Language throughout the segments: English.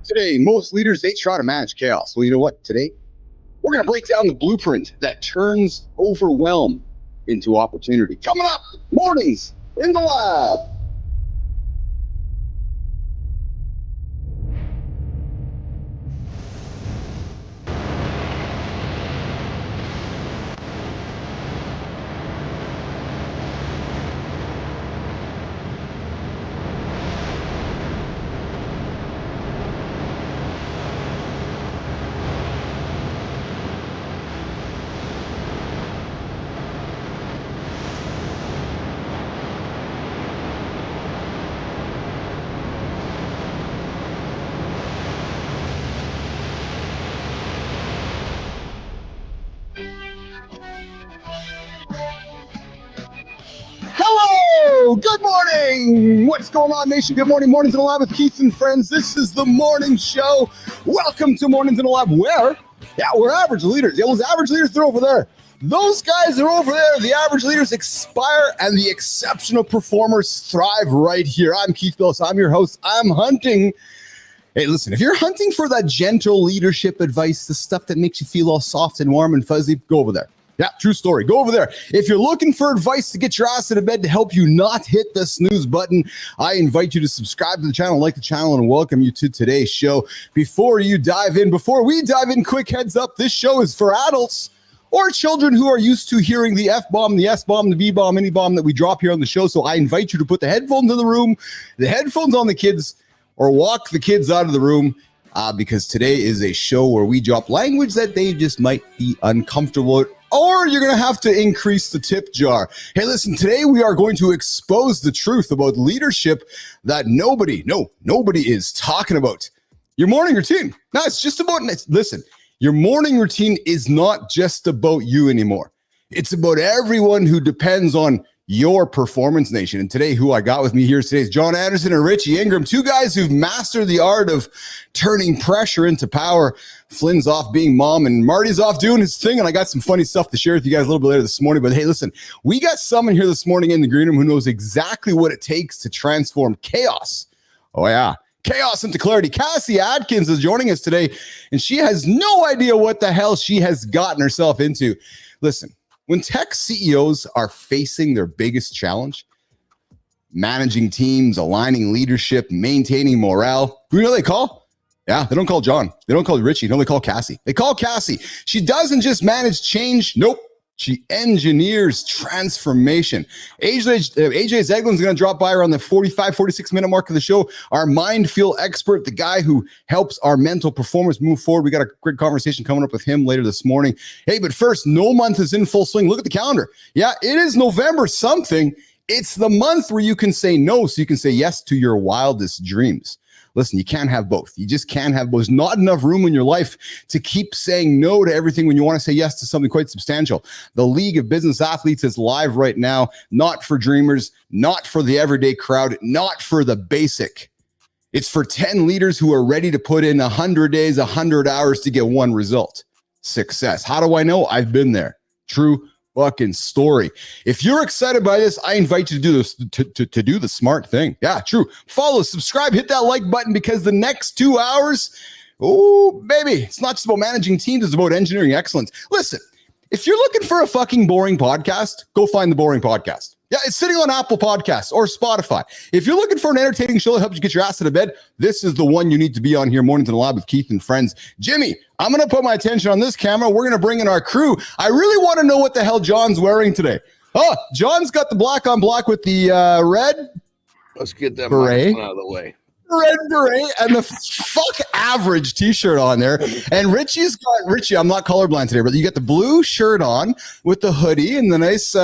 Today, most leaders, they try to manage chaos. Well, you know what? Today, we're going to break down the blueprint that turns overwhelm into opportunity. Coming up, mornings in the lab. Hello, good morning. What's going on, nation? Good morning, Mornings in the Lab with Keith and friends. This is the morning show. Welcome to Mornings in the Lab. Where? Yeah, we're average leaders. Yeah, those average leaders, they're over there. Those guys are over there. The average leaders expire and the exceptional performers thrive right here. I'm Keith Bilous. I'm your host. I'm hunting. Hey, listen, if you're hunting for that gentle leadership advice, the stuff that makes you feel all soft and warm and fuzzy, go over there. Yeah, true story. Go over there. If you're looking for advice to get your ass out of bed to help you not hit the snooze button, I invite you to subscribe to the channel, like the channel, and welcome you to today's show. Before we dive in, quick heads up, this show is for adults or children who are used to hearing the F-bomb, the S-bomb, the B-bomb, any bomb that we drop here on the show. So I invite you to put the headphones in the room, the headphones on the kids, or walk the kids out of the room. Because today is a show where we drop language that they just might be uncomfortable with, or you're going to have to increase the tip jar. Hey, listen, today we are going to expose the truth about leadership that nobody is talking about. Your morning routine. No, it's just about, listen, your morning routine is not just about you anymore. It's about everyone who depends on your performance, nation. And today, who I got with me here today is John Anderson and Richie Ingram, two guys who've mastered the art of turning pressure into power. Flynn's off being mom and Marty's off doing his thing. And I got some funny stuff to share with you guys a little bit later this morning. But hey, listen, we got someone here this morning in the green room who knows exactly what it takes to transform chaos. Oh yeah. Chaos into clarity. Cassie Adkins is joining us today, and she has no idea what the hell she has gotten herself into. Listen, when tech CEOs are facing their biggest challenge, managing teams, aligning leadership, maintaining morale, who do you know they call? Yeah, they don't call John. They don't call Richie. No, they call Cassie. They call Cassie. She doesn't just manage change. Nope. She engineers transformation. AJ Zeglin is going to drop by around the 45, 46-minute mark of the show. Our mind feel expert, the guy who helps our mental performance move forward. We got a great conversation coming up with him later this morning. Hey, but first, no month is in full swing. Look at the calendar. Yeah, it is November something. It's the month where you can say no, so you can say yes to your wildest dreams. Listen, you can't have both. You just can't have both. There's not enough room in your life to keep saying no to everything when you want to say yes to something quite substantial. The League of Business Athletes is live right now, not for dreamers, not for the everyday crowd, not for the basic. It's for 10 leaders who are ready to put in 100 days, 100 hours to get one result: success. How do I know? I've been there. True fucking story. If you're excited by this, I invite you to do this, to do the smart thing. Yeah, true. Follow, subscribe, hit that like button, because the next 2 hours, oh, baby, it's not just about managing teams, it's about engineering excellence. Listen, if you're looking for a fucking boring podcast, go find the boring podcast. Yeah, it's sitting on Apple Podcasts or Spotify. If you're looking for an entertaining show that helps you get your ass out of bed, this is the one you need to be on here, Mornings in the Lab with Keith and friends. Jimmy, I'm going to put my attention on this camera. We're going to bring in our crew. I really want to know what the hell John's wearing today. Oh, John's got the black on black with the red. Let's get that beret out of the way. Red beret and the fuck average t-shirt on there. And Richie, I'm not colorblind today, but you got the blue shirt on with the hoodie and the nice,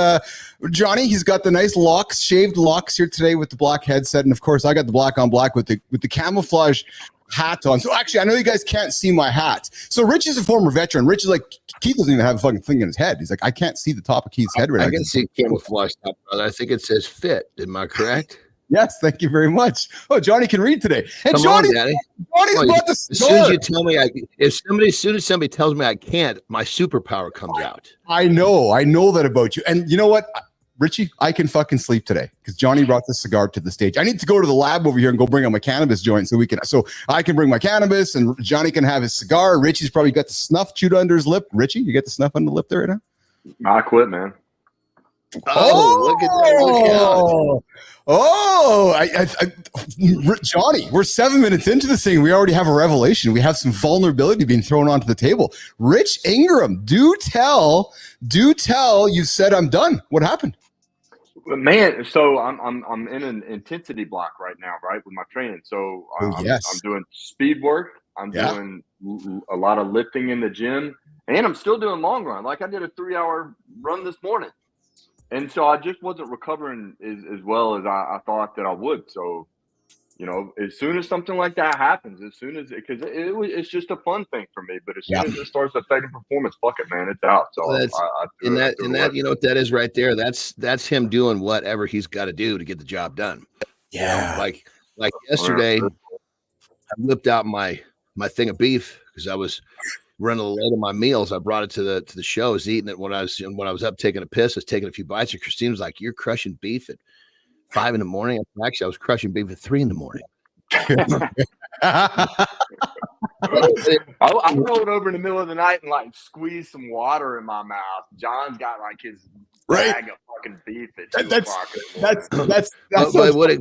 Johnny, he's got the nice locks, shaved locks here today with the black headset. And of course I got the black on black with the camouflage hat on. So actually, I know you guys can't see my hat. So Richie's a former veteran. Richie's like, Keith doesn't even have a fucking thing in his head. He's like, I can't see the top of Keith's head right now. I can see camouflage top, brother. I think it says fit. Am I correct? Yes, thank you very much. Oh, Johnny can read today. And Come Johnny, on, Daddy. Johnny's about to As soon as you tell me, as soon as somebody tells me I can't, my superpower comes out. I know that about you. And you know what? Richie, I can fucking sleep today because Johnny brought the cigar to the stage. I need to go to the lab over here and go bring out my cannabis joint so I can bring my cannabis and Johnny can have his cigar. Richie's probably got the snuff chewed under his lip. Richie, you got the snuff under the lip there right now? I quit, man. Look at that. Johnny, we're 7 minutes into this thing. We already have a revelation. We have some vulnerability being thrown onto the table. Rich Ingram, do tell, you said I'm done. What happened? Man, so I'm in an intensity block right now, right, with my training. So I'm doing speed work. I'm doing a lot of lifting in the gym, and I'm still doing long run. Like I did a 3-hour run this morning. And so I just wasn't recovering as well as I thought that I would. So, you know, as soon as something like that happens, because it's just a fun thing for me. But as soon as it starts affecting performance, fuck it, man, it's out. So you know what that is right there. That's him doing whatever he's got to do to get the job done. Yeah, you know, like yesterday, I whipped out my thing of beef because I was running late on my meals. I brought it to the show. I was eating it when I was up taking a piss. I was taking a few bites. And Christine was like, "You're crushing beef at 5 a.m." Actually, I was crushing beef at 3 a.m. I rolled over in the middle of the night and like squeezed some water in my mouth. John's got like his bag of fucking beef at 2 o'clock.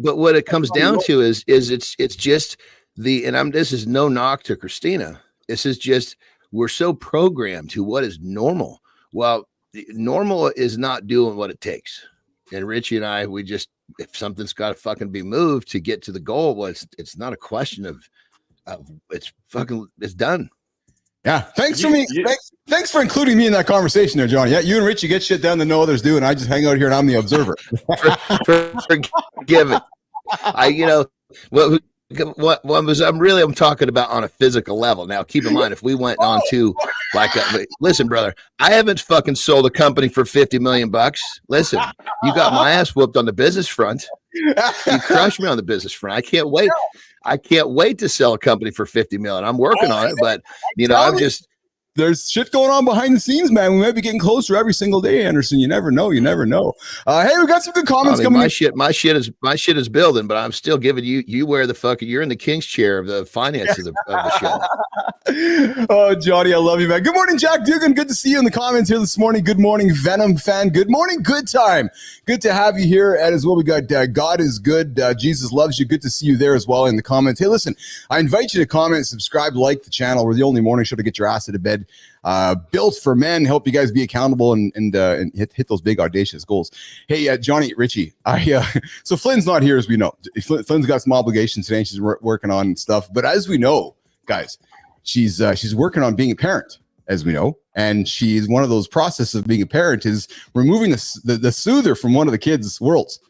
But what it comes down to is it's just this is no knock to Christina. This is just, we're so programmed to what is normal. Well, normal is not doing what it takes. And Richie and I, if something's got to fucking be moved to get to the goal, well, it's not a question of it's done. Yeah. Thanks for including me in that conversation there, Johnny. Yeah. You and Richie get shit done that no others do. And I just hang out here and I'm the observer. Forgive it. I'm talking about on a physical level. Now, keep in mind, if we went on to listen, brother, I haven't fucking sold a company for $50 million. Listen, you got my ass whooped on the business front. You crushed me on the business front. I can't wait. I can't wait to sell a company for $50 million. I'm working on it, but there's shit going on behind the scenes, man. We might be getting closer every single day, Anderson. You never know. Hey, we got some good comments coming. My shit is building, but I'm still giving you where the fuck you're in the king's chair of the finances of the show. Oh, Johnny, I love you, man. Good morning, Jack Dugan. Good to see you in the comments here this morning. Good morning, Venom fan. Good morning, good time. Good to have you here. And as well, we got God is good. Jesus loves you. Good to see you there as well in the comments. Hey, listen, I invite you to comment, subscribe, like the channel. We're the only morning show to get your ass out of bed. Built for men, help you guys be accountable and hit those big audacious goals. Hey, Johnny, Richie, so Flynn's not here as we know. Flynn's got some obligations today. She's working on stuff, but as we know, guys, she's working on being a parent, as we know, and she's one of those processes of being a parent is removing the soother from one of the kids' worlds.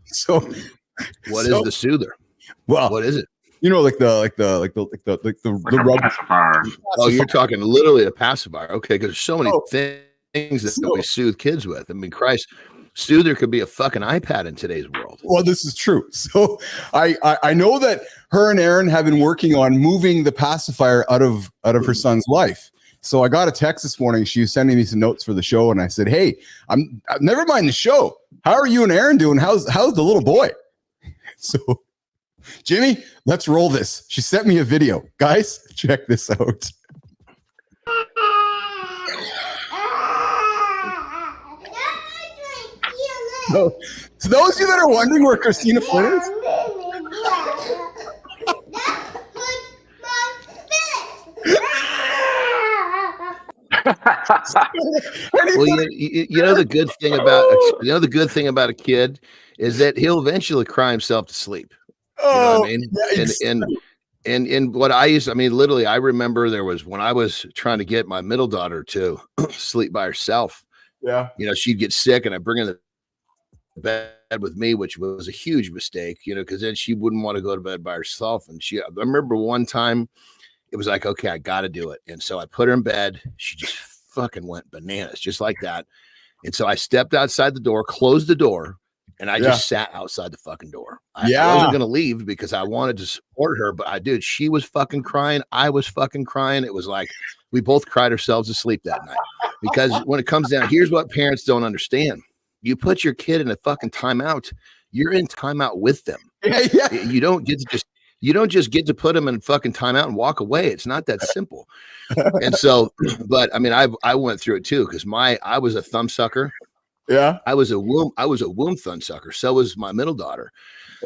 So, what is the soother? Well, what is it? You know, like the rub. Pacifier. Oh, you're talking literally a pacifier. Okay, because there's so many things that we soothe kids with. I mean, Christ, soother could be a fucking iPad in today's world. Well, this is true. So I know that her and Aaron have been working on moving the pacifier out of her son's life. So I got a text this morning. She was sending me some notes for the show, and I said, "Hey, I'm never mind the show. How are you and Aaron doing? How's the little boy?" So, Jimmy, let's roll this. She sent me a video. Guys, check this out. So those of you that are wondering where Christina Flynn is, well, you know the good thing about a kid is that he'll eventually cry himself to sleep. You know what I mean? Yeah, and what literally, I remember there was when I was trying to get my middle daughter to sleep by herself. Yeah, you know, she'd get sick, and I'd bring her to bed with me, which was a huge mistake. You know, because then she wouldn't want to go to bed by herself. And I remember one time, it was like, okay, I got to do it. And so I put her in bed. She just fucking went bananas, just like that. And so I stepped outside the door, closed the door, and I just sat outside the fucking door. I wasn't going to leave because I wanted to support her, but she was fucking crying. I was fucking crying. It was like we both cried ourselves to sleep that night. Because when it comes down, here's what parents don't understand. You put your kid in a fucking timeout, you're in timeout with them. Yeah. You don't just get to put them in fucking timeout and walk away. It's not that simple. And so, but I mean, I went through it too, because I was a thumb sucker. Yeah. I was a womb thumb sucker. So was my middle daughter.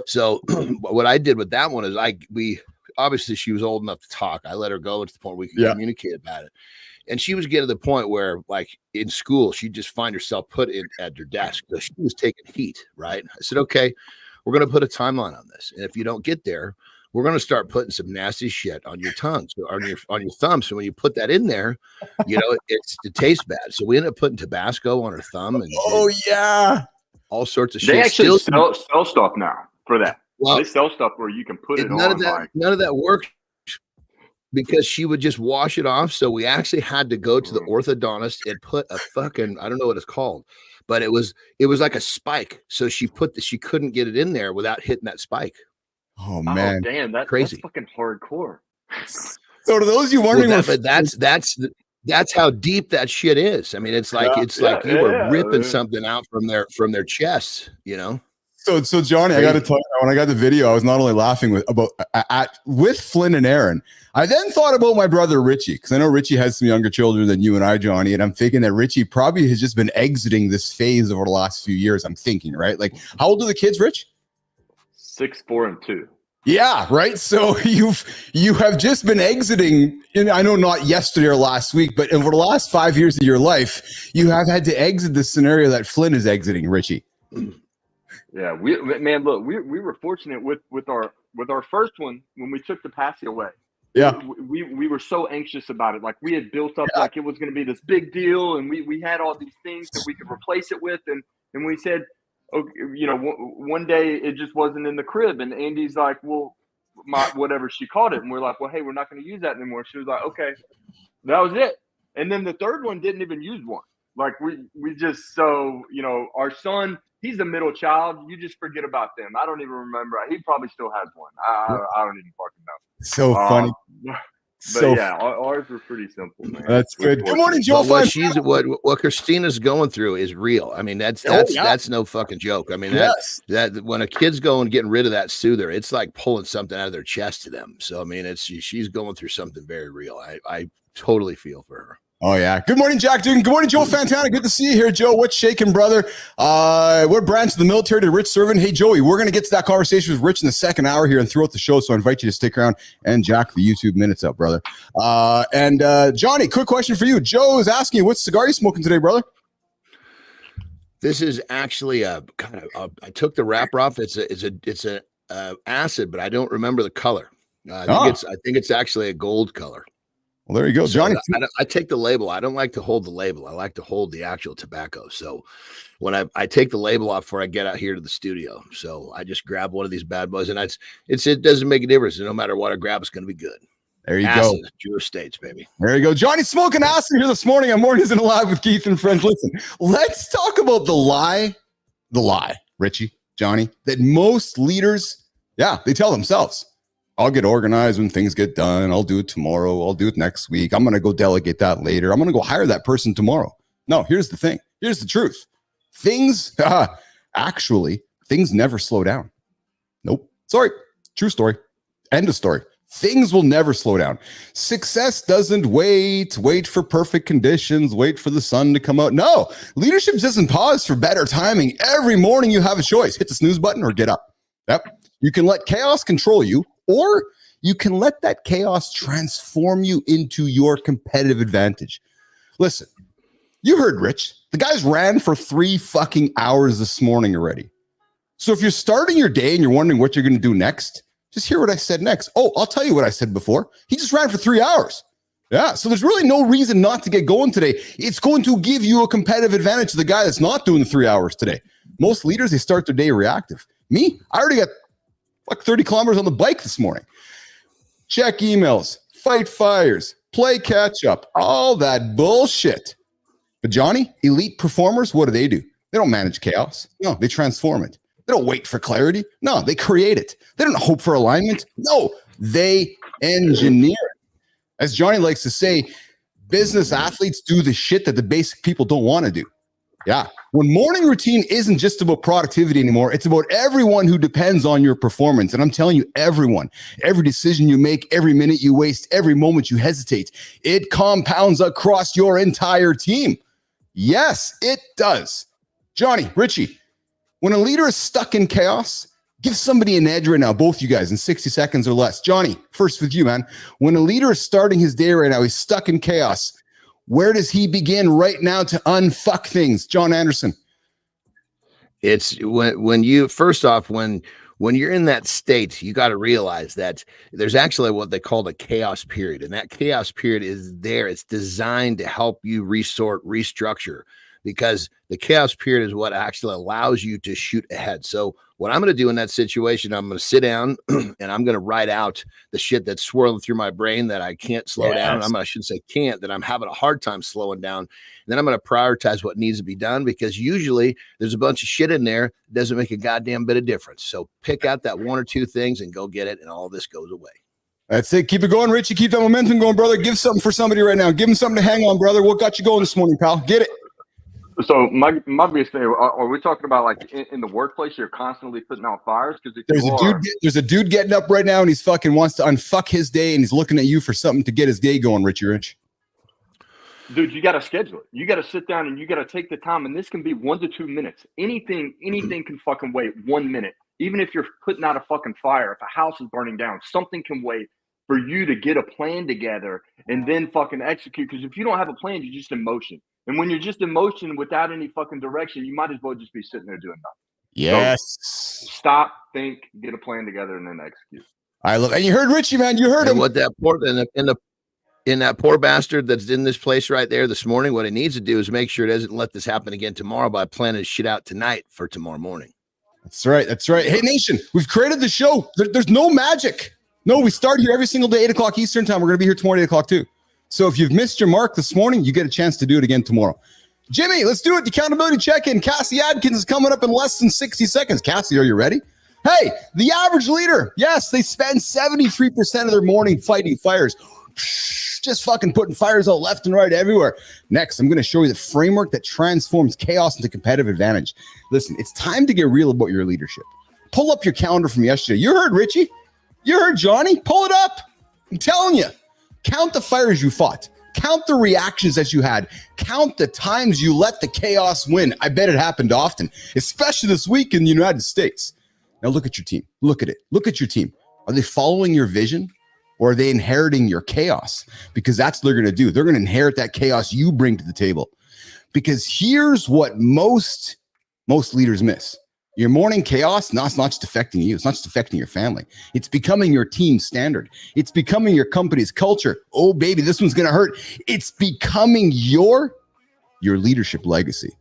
So what I did with that one is we obviously she was old enough to talk. I let her go to the point where we could communicate about it. And she was getting to the point where, like in school, she'd just find herself put in at her desk because she was taking heat, right? I said, okay, we're going to put a timeline on this. And if you don't get there, we're going to start putting some nasty shit on your tongue, so on your thumb. So when you put that in there, it tastes bad. So we ended up putting Tabasco on her thumb. And all sorts of shit. They actually sell stuff now for that. Well, they sell stuff where you can put it none on. None of that worked because she would just wash it off. So we actually had to go to the orthodontist and put a fucking, I don't know what it's called, but it was like a spike. So she couldn't get it in there without hitting that spike. Oh man, damn, that's fucking hardcore. So to those you wondering, but that's how deep that shit is. I mean, it's like you were ripping something out from their chests, So Johnny, I got to tell you, when I got the video, I was not only laughing with Flynn and Aaron. I then thought about my brother Richie, because I know Richie has some younger children than you and I, Johnny, and I'm thinking that Richie probably has just been exiting this phase over the last few years. I'm thinking, right? Like, how old are the kids, Rich? 6, 4, and 2. Yeah, right. So you have just been exiting. And I know not yesterday or last week, but over the last 5 years of your life, you have had to exit the scenario that Flynn is exiting, Richie. Yeah, we were fortunate with our first one when we took the Cassie away. Yeah, we were so anxious about it. Like we had built up like it was going to be this big deal, and we had all these things that we could replace it with, and we said, okay, one day it just wasn't in the crib, and Andy's like, well, whatever she called it, and we're like, well, hey, we're not going to use that anymore. She was like, okay, that was it. And then the third one didn't even use one. Like we just our son. He's the middle child. You just forget about them. I don't even remember. He probably still has one. I don't even fucking know. So funny. But ours were pretty simple, man. That's good. Good morning, Joe. What Christina's going through is real. I mean, that's no fucking joke. I mean, that when a kid's getting rid of that soother, it's like pulling something out of their chest to them. So I mean, she's going through something very real. I totally feel for her. Oh, yeah. Good morning, Jack Dugan. Good morning, Joe Fantana. Good to see you here, Joe. What's shaking, brother? What branch of the military did Rich serve in? Hey, Joey, we're going to get to that conversation with Rich in the second hour here and throughout the show, so I invite you to stick around and jack the YouTube minutes up, brother. And Johnny, quick question for you. Joe is asking you, what cigar are you smoking today, brother? This is actually a kind of I took the wrapper off. It's a acid, but I don't remember the color. I think it's actually a gold color. Well, there you go, Johnny. So I take the label. I don't like to hold the label. I like to hold the actual tobacco. So when I take the label off before I get out here to the studio, so I just grab one of these bad boys, and it doesn't make a difference. No matter what I grab, it's going to be good. There you go. Jewish States, baby. There you go. Johnny smoking acid here this morning on Mornings and Alive with Keith and Friends. Listen, let's talk about the lie, Richie, Johnny, that most leaders, they tell themselves. I'll get organized when things get done. I'll do it tomorrow. I'll do it next week. I'm going to go delegate that later. I'm going to go hire that person tomorrow. No, here's the thing. Here's the truth. Things never slow down. Nope. Sorry. True story. End of story. Things will never slow down. Success doesn't wait for perfect conditions, wait for the sun to come out. No, leadership doesn't pause for better timing. Every morning you have a choice. Hit the snooze button or get up. Yep. You can let chaos control you, or you can let that chaos transform you into your competitive advantage. Listen, you heard Rich. The guys ran for 3 fucking hours this morning already. So if you're starting your day and you're wondering what you're going to do next, just hear what I said next. Oh, I'll tell you what I said before. He just ran for 3 hours. Yeah, so there's really no reason not to get going today. It's going to give you a competitive advantage to the guy that's not doing the 3 hours today. Most leaders, they start their day reactive. Me, I already got like 30 kilometers on the bike this morning. Check emails, fight fires, play catch up, all that bullshit. But Johnny, elite performers, what do? They don't manage chaos. No, they transform it. They don't wait for clarity. No, they create it. They don't hope for alignment. No, they engineer it. As Johnny likes to say, business athletes do the shit that the basic people don't want to do. Yeah. When morning routine isn't just about productivity anymore, it's about everyone who depends on your performance. And I'm telling you, everyone, every decision you make, every minute you waste, every moment you hesitate, it compounds across your entire team. Yes, it does. Johnny, Richie, when a leader is stuck in chaos, give somebody an edge right now, both you guys, in 60 seconds or less. Johnny, first with you, man. When a leader is starting his day right now, he's stuck in chaos. Where does he begin right now to unfuck things? John Anderson. It's when you, first off, when you're in that state, you got to realize that there's actually what they call the chaos period. And that chaos period is there. It's designed to help you restructure, because the chaos period is what actually allows you to shoot ahead. So what I'm going to do in that situation, I'm going to sit down and I'm going to write out the shit that's swirling through my brain that I can't slow down. I shouldn't say can't, that I'm having a hard time slowing down. And then I'm going to prioritize what needs to be done, because usually there's a bunch of shit in there that doesn't make a goddamn bit of difference. So pick out that one or two things and go get it, and all this goes away. That's it. Keep it going, Richie. Keep that momentum going, brother. Give something for somebody right now. Give them something to hang on, brother. What got you going this morning, pal? Get it. So my biggest thing, are we talking about like in the workplace, you're constantly putting out fires? Because there's a dude getting up right now and he's fucking wants to unfuck his day, and he's looking at you for something to get his day going, Richie Rich. Dude, you got to schedule it. You got to sit down and you got to take the time, and this can be 1 to 2 minutes. Anything can fucking wait 1 minute. Even if you're putting out a fucking fire, if a house is burning down, something can wait for you to get a plan together and then fucking execute. Because if you don't have a plan, you're just in motion. And when you're just in motion without any fucking direction, you might as well just be sitting there doing nothing. Yes. So stop, think, get a plan together, and then execute. I love, and you heard Richie, man. You heard him. What that poor in that poor bastard that's in this place right there this morning, what he needs to do is make sure it doesn't let this happen again tomorrow by planning shit out tonight for tomorrow morning. That's right. That's right. Hey, Nation, we've created the show. There's no magic. No, we start here every single day, 8 o'clock Eastern time. We're going to be here tomorrow, 8 o'clock too. So if you've missed your mark this morning, you get a chance to do it again tomorrow. Jimmy, let's do it. The accountability check-in. Cassie Adkins is coming up in less than 60 seconds. Cassie, are you ready? Hey, the average leader. Yes, they spend 73% of their morning fighting fires. Just fucking putting fires out left and right everywhere. Next, I'm going to show you the framework that transforms chaos into competitive advantage. Listen, it's time to get real about your leadership. Pull up your calendar from yesterday. You heard Richie. You heard Johnny. Pull it up. I'm telling you. Count the fires you fought. Count the reactions that you had. Count the times you let the chaos win. I bet it happened often, especially this week in the United States. Now look at your team. Look at it. Look at your team. Are they following your vision, or are they inheriting your chaos? Because that's what they're going to do. They're going to inherit that chaos you bring to the table. Because here's what most leaders miss. Your morning chaos, no, it's not just affecting you. It's not just affecting your family. It's becoming your team standard. It's becoming your company's culture. Oh, baby, this one's going to hurt. It's becoming your leadership legacy.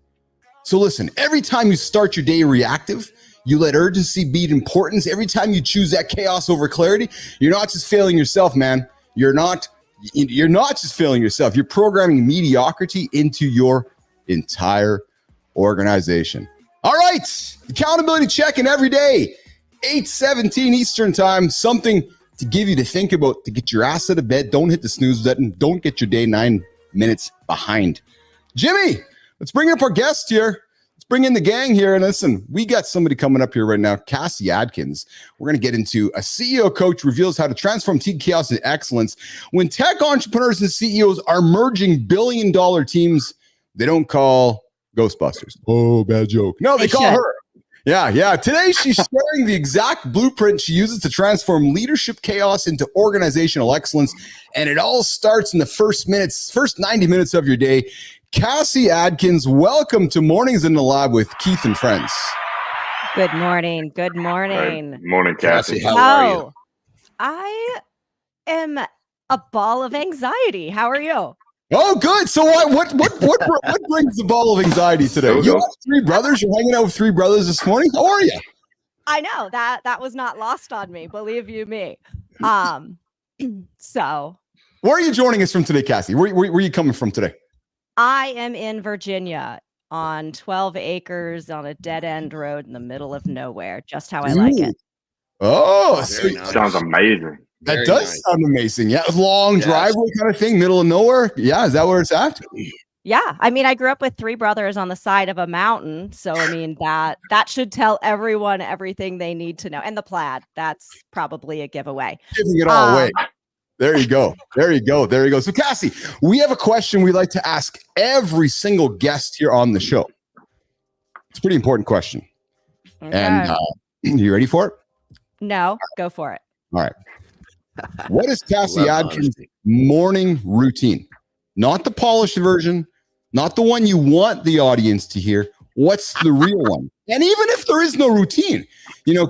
So listen, every time you start your day reactive, you let urgency beat importance. Every time you choose that chaos over clarity, you're not just failing yourself, man. You're not just failing yourself. You're programming mediocrity into your entire organization. All right, accountability check-in every day, 8:17 Eastern time, something to give you to think about, to get your ass out of bed. Don't hit the snooze button. Don't get your day 9 minutes behind. Jimmy, let's bring up our guest here. Let's bring in the gang here. And listen, we got somebody coming up here right now, Cassie Adkins. We're going to get into a CEO coach reveals how to transform team chaos into excellence. When tech entrepreneurs and CEOs are merging billion-dollar teams, they don't call Ghostbusters. Oh, bad joke. No, they call her. Yeah. Today, she's sharing the exact blueprint she uses to transform leadership chaos into organizational excellence. And it all starts in the first 90 minutes of your day. Cassie Adkins, welcome to Mornings in the Lab with Keith and Friends. Good morning. Good morning. Good morning, Cassie. How are you? I am a ball of anxiety. How are you? Oh, good. So what brings the ball of anxiety today? You have 3 brothers. You're hanging out with 3 brothers this morning. How are you? I know that was not lost on me. Believe you me. So where are you joining us from today, Cassie? Where are you coming from today? I am in Virginia on 12 acres on a dead end road in the middle of nowhere. Just how I like it. Oh, sounds amazing. That does sound amazing. Yeah, long driveway kind of thing, middle of nowhere. Yeah, is that where it's at? Yeah. I mean, I grew up with 3 brothers on the side of a mountain. So, I mean, that should tell everyone everything they need to know. And the plaid, that's probably a giveaway. Giving it all away. There you go. There you go. There you go. So, Cassie, we have a question we like to ask every single guest here on the show. It's a pretty important question. Okay. And you ready for it? No, go for it. All right. What is Cassie Adkins' morning routine? Not the polished version, not the one you want the audience to hear. What's the real one? And even if there is no routine,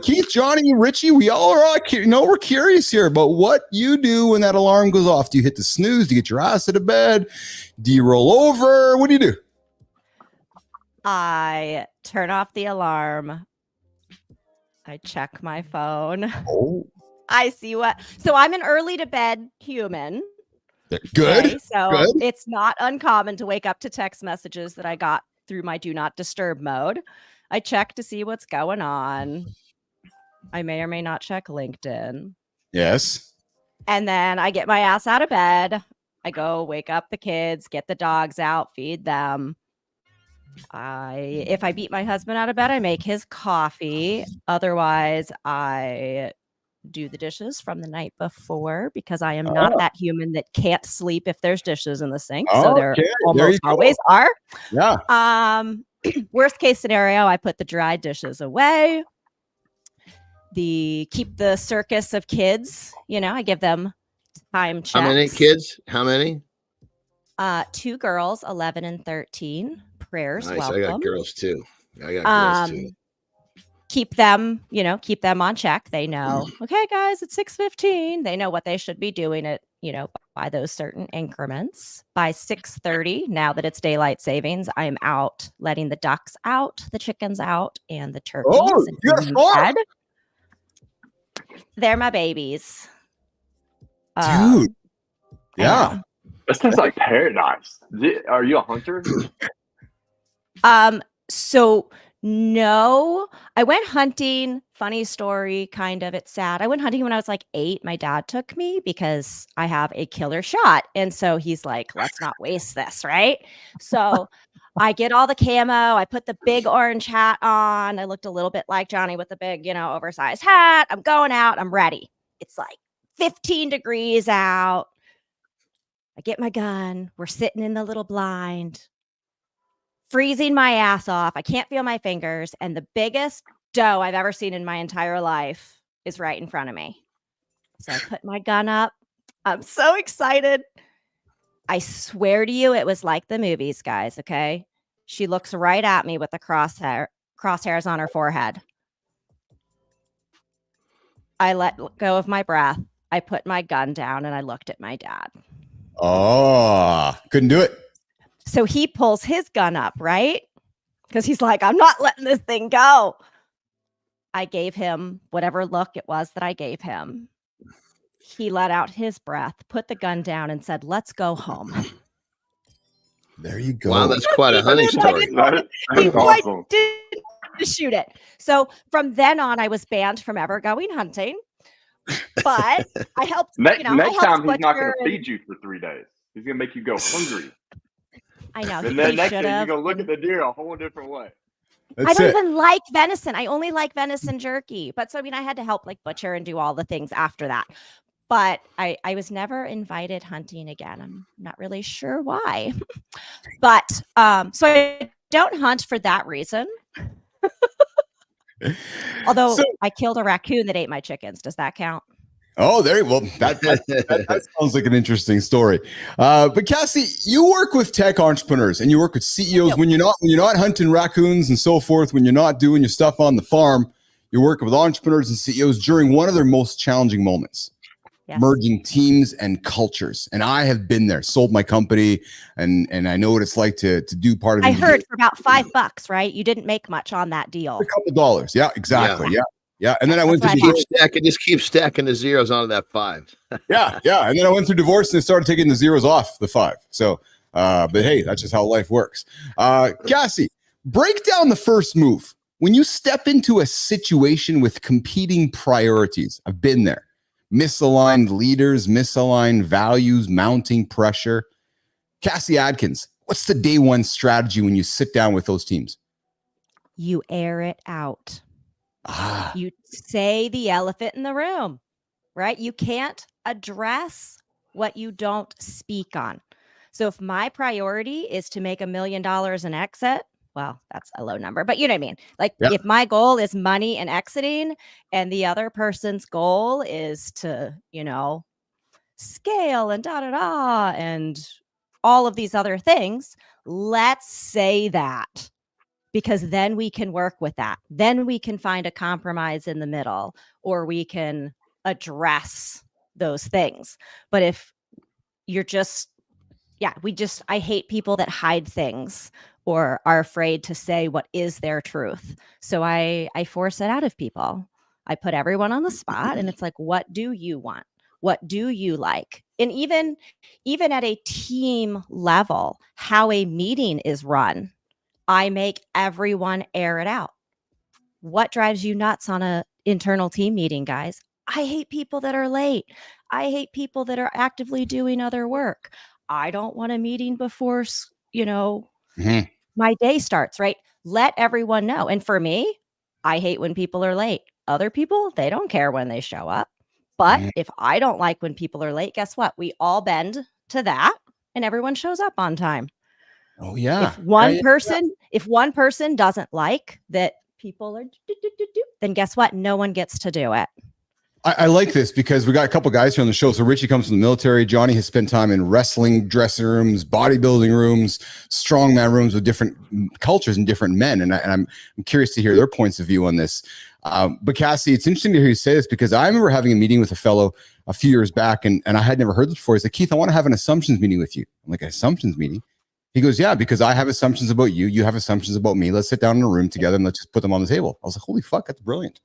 Keith, Johnny, Richie, we all are, we're curious here about what you do when that alarm goes off. Do you hit the snooze? Do you get your ass out of bed? Do you roll over? What do you do? I turn off the alarm. I check my phone. Oh. I see so I'm an early to bed human. Good. Okay, so it's not uncommon to wake up to text messages that I got through my do not disturb mode. I check to see what's going on. I may or may not check LinkedIn. Yes. And then I get my ass out of bed. I go wake up the kids, get the dogs out, feed them. If I beat my husband out of bed, I make his coffee. Otherwise, I do the dishes from the night before because I am not that human that can't sleep if there's dishes in the sink. So there almost always are. Yeah. Worst case scenario, I put the dried dishes away. Keep the circus of kids. I give them time checks. How many kids? How many? 2 girls, 11 and 13. Prayers. Nice. Welcome. I got girls too. Keep them on check. They know, okay, guys, it's 6:15. They know what they should be doing it, by those certain increments. By 6:30, now that it's daylight savings, I am out letting the ducks out, the chickens out, and the turkeys. Oh, you're They're my babies. Dude. Yeah. That sounds like paradise. Are you a hunter? So no, I went hunting. Funny story, kind of. It's sad. I went hunting when I was like 8. My dad took me because I have a killer shot. And so he's like, let's not waste this, right? So I get all the camo. I put the big orange hat on. I looked a little bit like Johnny with the big, oversized hat. I'm going out. I'm ready. It's like 15 degrees out. I get my gun. We're sitting in the little blind. Freezing my ass off. I can't feel my fingers. And the biggest doe I've ever seen in my entire life is right in front of me. So I put my gun up. I'm so excited. I swear to you, it was like the movies, guys. Okay. She looks right at me with the crosshairs on her forehead. I let go of my breath. I put my gun down and I looked at my dad. Oh, couldn't do it. So he pulls his gun up, right? Because he's like, I'm not letting this thing go. I gave him whatever look it was that I gave him. He let out his breath, put the gun down, and said, let's go home. There you go. Wow, that's quite a hunting story. That's awesome. Didn't shoot it. So from then on, I was banned from ever going hunting. But I helped. Next time, he's not going to feed you for 3 days. He's going to make you go hungry. I know. And then next thing you're going to look at the deer a whole different way. I don't even like venison. I only like venison jerky. But so, I had to help butcher and do all the things after that. But I was never invited hunting again. I'm not really sure why. But so I don't hunt for that reason. Although I killed a raccoon that ate my chickens. Does that count? Oh, that sounds like an interesting story. But Cassie, you work with tech entrepreneurs and you work with CEOs when you're not hunting raccoons and so forth, when you're not doing your stuff on the farm, you're working with entrepreneurs and CEOs during one of their most challenging moments. Yes. Merging teams and cultures. And I have been there, sold my company, and I know what it's like to do part of it. I heard for about $5, right? You didn't make much on that deal. A couple dollars. Yeah, exactly. Yeah. And then I went through just keep stacking the zeros onto that 5. Yeah. And then I went through divorce and started taking the zeros off the 5. So, but hey, that's just how life works. Cassie, break down the first move. When you step into a situation with competing priorities, I've been there. Misaligned leaders, misaligned values, mounting pressure. Cassie Adkins, What's the day one strategy when you sit down with those teams? You air it out. You say the elephant in the room, right? You can't address what you don't speak on. So if my priority is to make $1 million in exit, well, that's a low number, but you know what I mean? Like if my goal is money and exiting and the other person's goal is to, scale and and all of these other things, let's say that, because then we can work with that. Then we can find a compromise in the middle, or we can address those things. But if you're just, I hate people that hide things or are afraid to say what is their truth. So I force it out of people. I put everyone on the spot and it's like, what do you want? What do you like? And even at a team level, how a meeting is run, I make everyone air it out. What drives you nuts on an internal team meeting, guys? I hate people that are late. I hate people that are actively doing other work. I don't want a meeting before, my day starts, right? Let everyone know. And for me, I hate when people are late. Other people, they don't care when they show up. But if I don't like when people are late, guess what? We all bend to that and everyone shows up on time. Oh yeah. If one person doesn't like that people are then guess what? No one gets to do it. I like this because we got a couple guys here on the show. So Richie comes from the military. Johnny has spent time in wrestling dressing rooms, bodybuilding rooms, strongman rooms with different cultures and different men. And I'm curious to hear their points of view on this. But Cassie, it's interesting to hear you say this because I remember having a meeting with a fellow a few years back and I had never heard this before. He said, Keith, I want to have an assumptions meeting with you. I'm like, an assumptions meeting? He goes, yeah, because I have assumptions about you. You have assumptions about me. Let's sit down in a room together and let's just put them on the table. I was like, holy fuck, that's brilliant.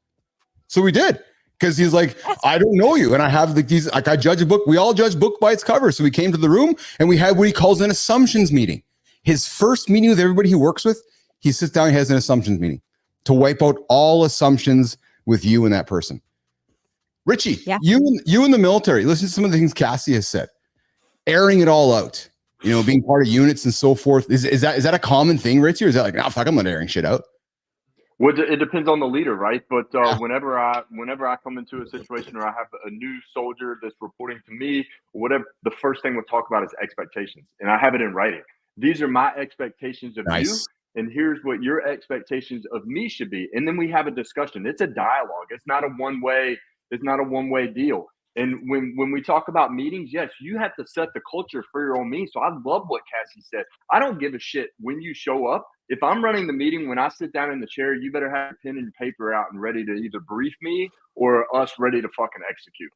So we did. Because he's like, I don't know you. And I have these, like I judge a book. We all judge book by its cover. So we came to the room and we had what he calls an assumptions meeting. His first meeting with everybody he works with, he sits down, he has an assumptions meeting to wipe out all assumptions with you and that person. Richie, you in the military, listen to some of the things Cassie has said. Airing it all out, being part of units and so forth. Is that a common thing, Richie? Or is that like, fuck, I'm not airing shit out? Well, it depends on the leader, right? But whenever I come into a situation where I have a new soldier that's reporting to me, whatever, the first thing we'll talk about is expectations, and I have it in writing. These are my expectations of you, and here's what your expectations of me should be. And then we have a discussion. It's a dialogue. It's not a one way. It's not a one way deal. And when we talk about meetings, yes, you have to set the culture for your own meeting. So I love what Cassie said. I don't give a shit when you show up. If I'm running the meeting, when I sit down in the chair, you better have your pen and paper out and ready to either brief me or us ready to fucking execute.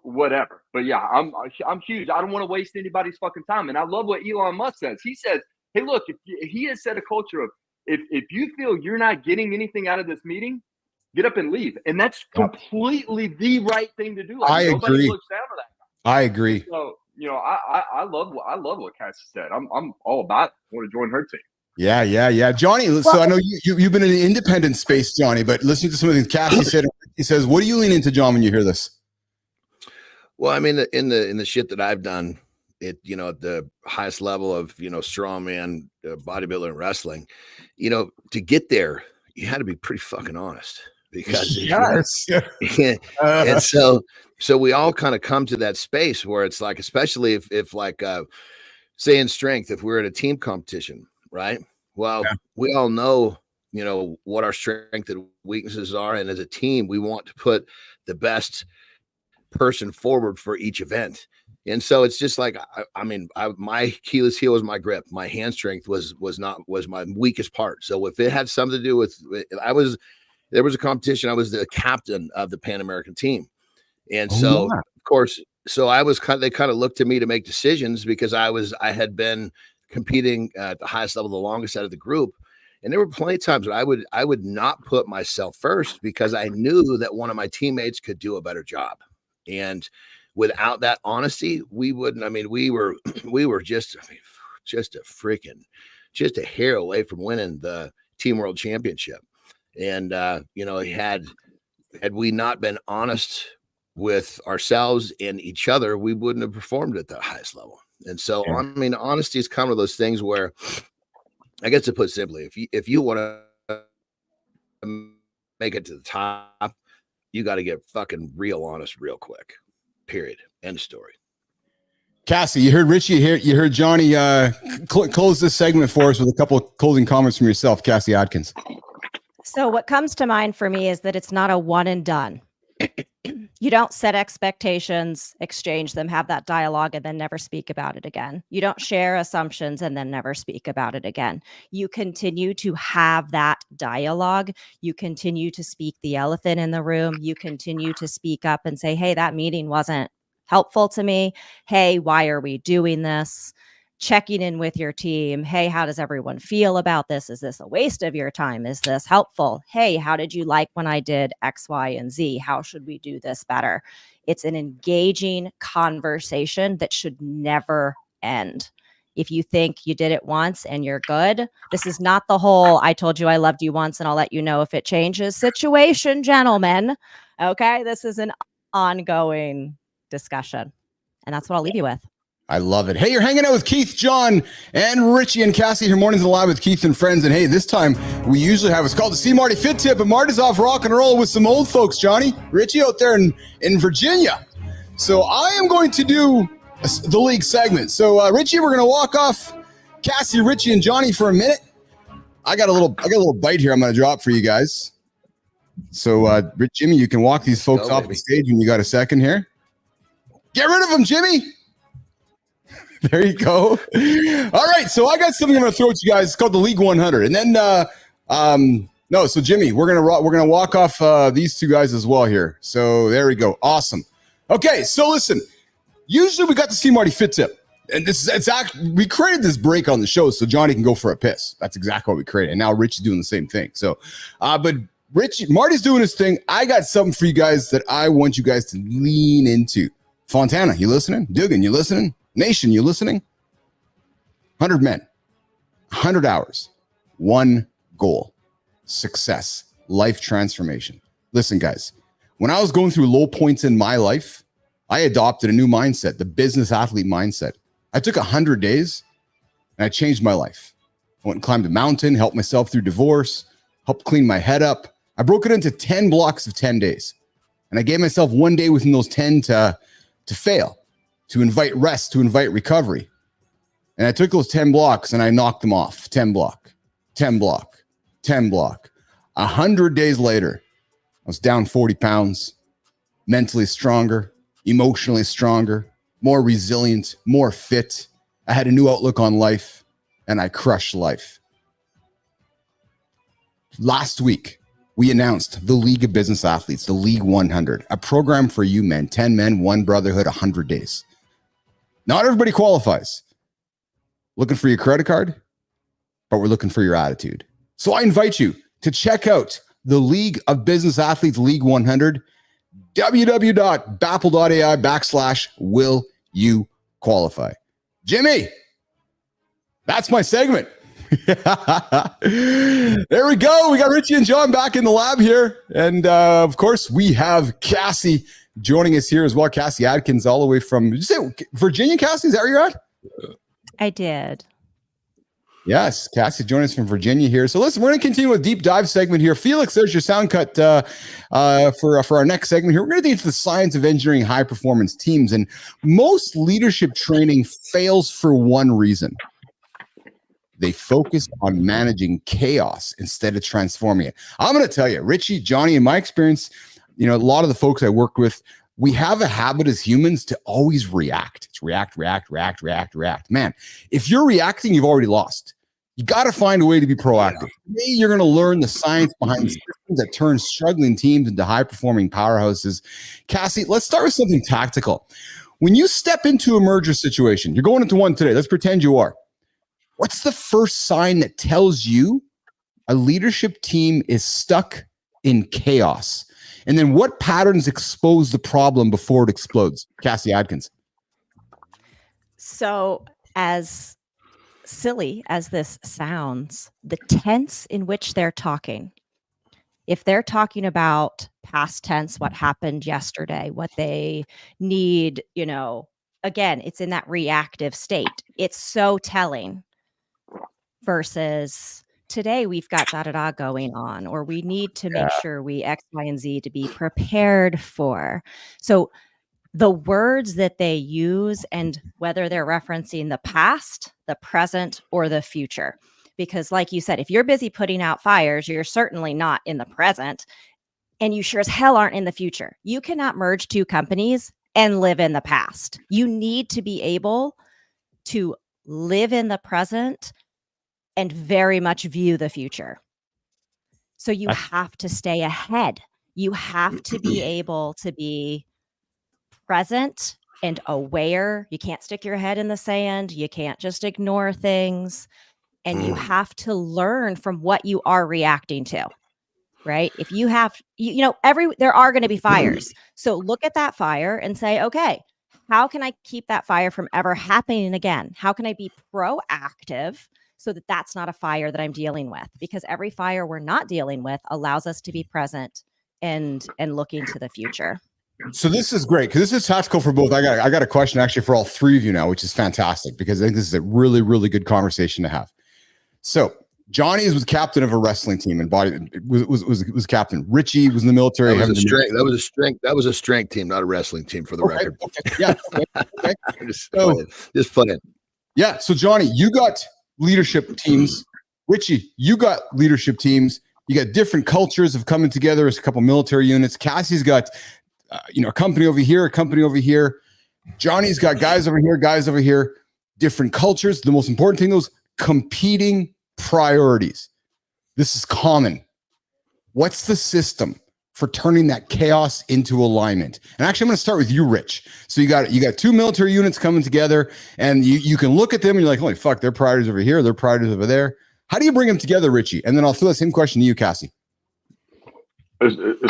Whatever. But yeah, I'm huge. I don't want to waste anybody's fucking time. And I love what Elon Musk says. He says, hey, look, if he has set a culture of if you feel you're not getting anything out of this meeting, get up and leave. And that's completely the right thing to do. Like, I agree. Looks down to that. I agree. So, I love what Cassie said. I'm all about it. I want to join her team. Yeah. Johnny, so I know you've been in an independent space, Johnny, but listening to some of the things Cassie said, he says, what do you lean into, John, when you hear this? Well, I mean, in the shit that I've done, at the highest level of, strongman, bodybuilder and wrestling, to get there, you had to be pretty fucking honest. Because and so we all kind of come to that space where it's like, especially if like say in strength, if we're at a team competition, right? Well, we all know, what our strengths and weaknesses are. And as a team, we want to put the best person forward for each event. And so it's just like, my Achilles heel was my grip. My hand strength was my weakest part. So if it had something to do with, there was a competition. I was the captain of the Pan American team. And of course, they kind of looked to me to make decisions because I had been competing at the highest level, the longest out of the group. And there were plenty of times where I would not put myself first because I knew that one of my teammates could do a better job. And without that honesty, we wouldn't. I mean, we were just a hair away from winning the Team World Championship. And had we not been honest with ourselves and each other, we wouldn't have performed at the highest level. And so, I mean, honesty is kind of those things where, I guess to put simply, if you want to make it to the top, you got to get fucking real honest real quick. Period. End story. Cassie, you heard Richie here. You heard Johnny close this segment for us with a couple of closing comments from yourself, Cassie Adkins. So what comes to mind for me is that it's not a one and done. You don't set expectations, exchange them, have that dialogue, and then never speak about it again. You don't share assumptions and then never speak about it again. You continue to have that dialogue. You continue to speak the elephant in the room. You continue to speak up and say, hey, that meeting wasn't helpful to me. Hey, why are we doing this? Checking in with your team. Hey, how does everyone feel about this? Is this a waste of your time? Is this helpful? Hey, how did you like when I did X, Y, and Z? How should we do this better? It's an engaging conversation that should never end. If you think you did it once and you're good, this is not the whole I told you I loved you once and I'll let you know if it changes situation, gentlemen. Okay, this is an ongoing discussion. And that's what I'll leave you with. I love it. Hey, you're hanging out with Keith, John, and Richie and Cassie here, Mornings in the Lab with Keith and friends. And hey, this time we usually have what's called the See Marty Fit Tip, but Marty's off rock and roll with some old folks, Johnny. Richie out there in Virginia. So I am going to do the league segment. So Richie, we're going to walk off Cassie, Richie, and Johnny for a minute. I got a little bite here I'm going to drop for you guys. So Jimmy, you can walk these folks off the stage when you got a second here. Get rid of them, Jimmy. There you go. All right, so I got something I'm going to throw at you guys. It's called the League 100, and then so Jimmy, we're gonna walk off these two guys as well here. So there we go. Awesome. Okay, so listen. Usually we got to see Marty Fit Tip, and we created this break on the show so Johnny can go for a piss. That's exactly what we created, and now Rich is doing the same thing. So, but Marty's doing his thing. I got something for you guys that I want you guys to lean into. Fontana, you listening? Dugan, you listening? Nation, you listening? 100 men, 100 hours, one goal, success, life transformation. Listen, guys, when I was going through low points in my life, I adopted a new mindset, the business athlete mindset. I took 100 days and I changed my life. I went and climbed a mountain, helped myself through divorce, helped clean my head up. I broke it into 10 blocks of 10 days. And I gave myself one day within those 10 to fail, to invite rest, to invite recovery. And I took those 10 blocks and I knocked them off. 10 block, 10 block, 10 block. 100 days later, I was down 40 pounds, mentally stronger, emotionally stronger, more resilient, more fit. I had a new outlook on life and I crushed life. Last week, we announced the League of Business Athletes, the League 100, a program for you men, 10 men, one brotherhood, 100 days. Not everybody qualifies. Looking for your credit card, but we're looking for your attitude. So I invite you to check out the League of Business Athletes, League 100, www.bapl.ai/will you qualify. Jimmy, that's my segment. There we go. We got Richie and John back in the lab here. And of course, we have Cassie joining us here as well. Cassie Adkins, all the way from, did you say Virginia, Cassie? Is that where you're at? I did. Yes, Cassie joining us from Virginia here. So listen, we're going to continue with a deep dive segment here. Felix, there's your sound cut for our next segment here. We're going to get into the science of engineering high performance teams. And most leadership training fails for one reason. They focus on managing chaos instead of transforming it. I'm going to tell you, Richie, Johnny, in my experience, a lot of the folks I work with, we have a habit as humans to always react. It's react. Man, if you're reacting, you've already lost. You got to find a way to be proactive. Maybe you're going to learn the science behind the systems that turn struggling teams into high-performing powerhouses. Cassie, let's start with something tactical. When you step into a merger situation, you're going into one today. Let's pretend you are. What's the first sign that tells you a leadership team is stuck in chaos? And then what patterns expose the problem before it explodes? Cassie Adkins. So as silly as this sounds, the tense in which they're talking, if they're talking about past tense, what happened yesterday, what they need, again, it's in that reactive state. It's so telling versus today we've got da-da-da going on, or we need to make sure we X, Y, and Z to be prepared for. So the words that they use and whether they're referencing the past, the present, or the future. Because like you said, if you're busy putting out fires, you're certainly not in the present, and you sure as hell aren't in the future. You cannot merge two companies and live in the past. You need to be able to live in the present and very much view the future. So you have to stay ahead. You have to be able to be present and aware. You can't stick your head in the sand. You can't just ignore things. And you have to learn from what you are reacting to, right? If you have, there are going to be fires. So look at that fire and say, okay, how can I keep that fire from ever happening again? How can I be proactive so that that's not a fire that I'm dealing with? Because every fire we're not dealing with allows us to be present and looking to the future. So this is great because this is tactical for both. I got a question actually for all three of you now, which is fantastic because I think this is a really, really good conversation to have. So Johnny was captain of a wrestling team and was captain. Richie was in the military. That was a strength team, not a wrestling team, for the record. Okay. Yeah. Okay. Just playing. Yeah. So Johnny, you got leadership teams. Richie, you got leadership teams. You got different cultures of coming together as a couple military units. Cassie's got a company over here, a company over here. Johnny's got guys over here, different cultures. The most important thing, those competing priorities. This is common. What's the system for turning that chaos into alignment? And actually, I'm going to start with you, Rich. So you got two military units coming together, and you can look at them and you're like, holy fuck, their priorities over here, their priorities over there. How do you bring them together, Richie? And then I'll throw the same question to you, Cassie.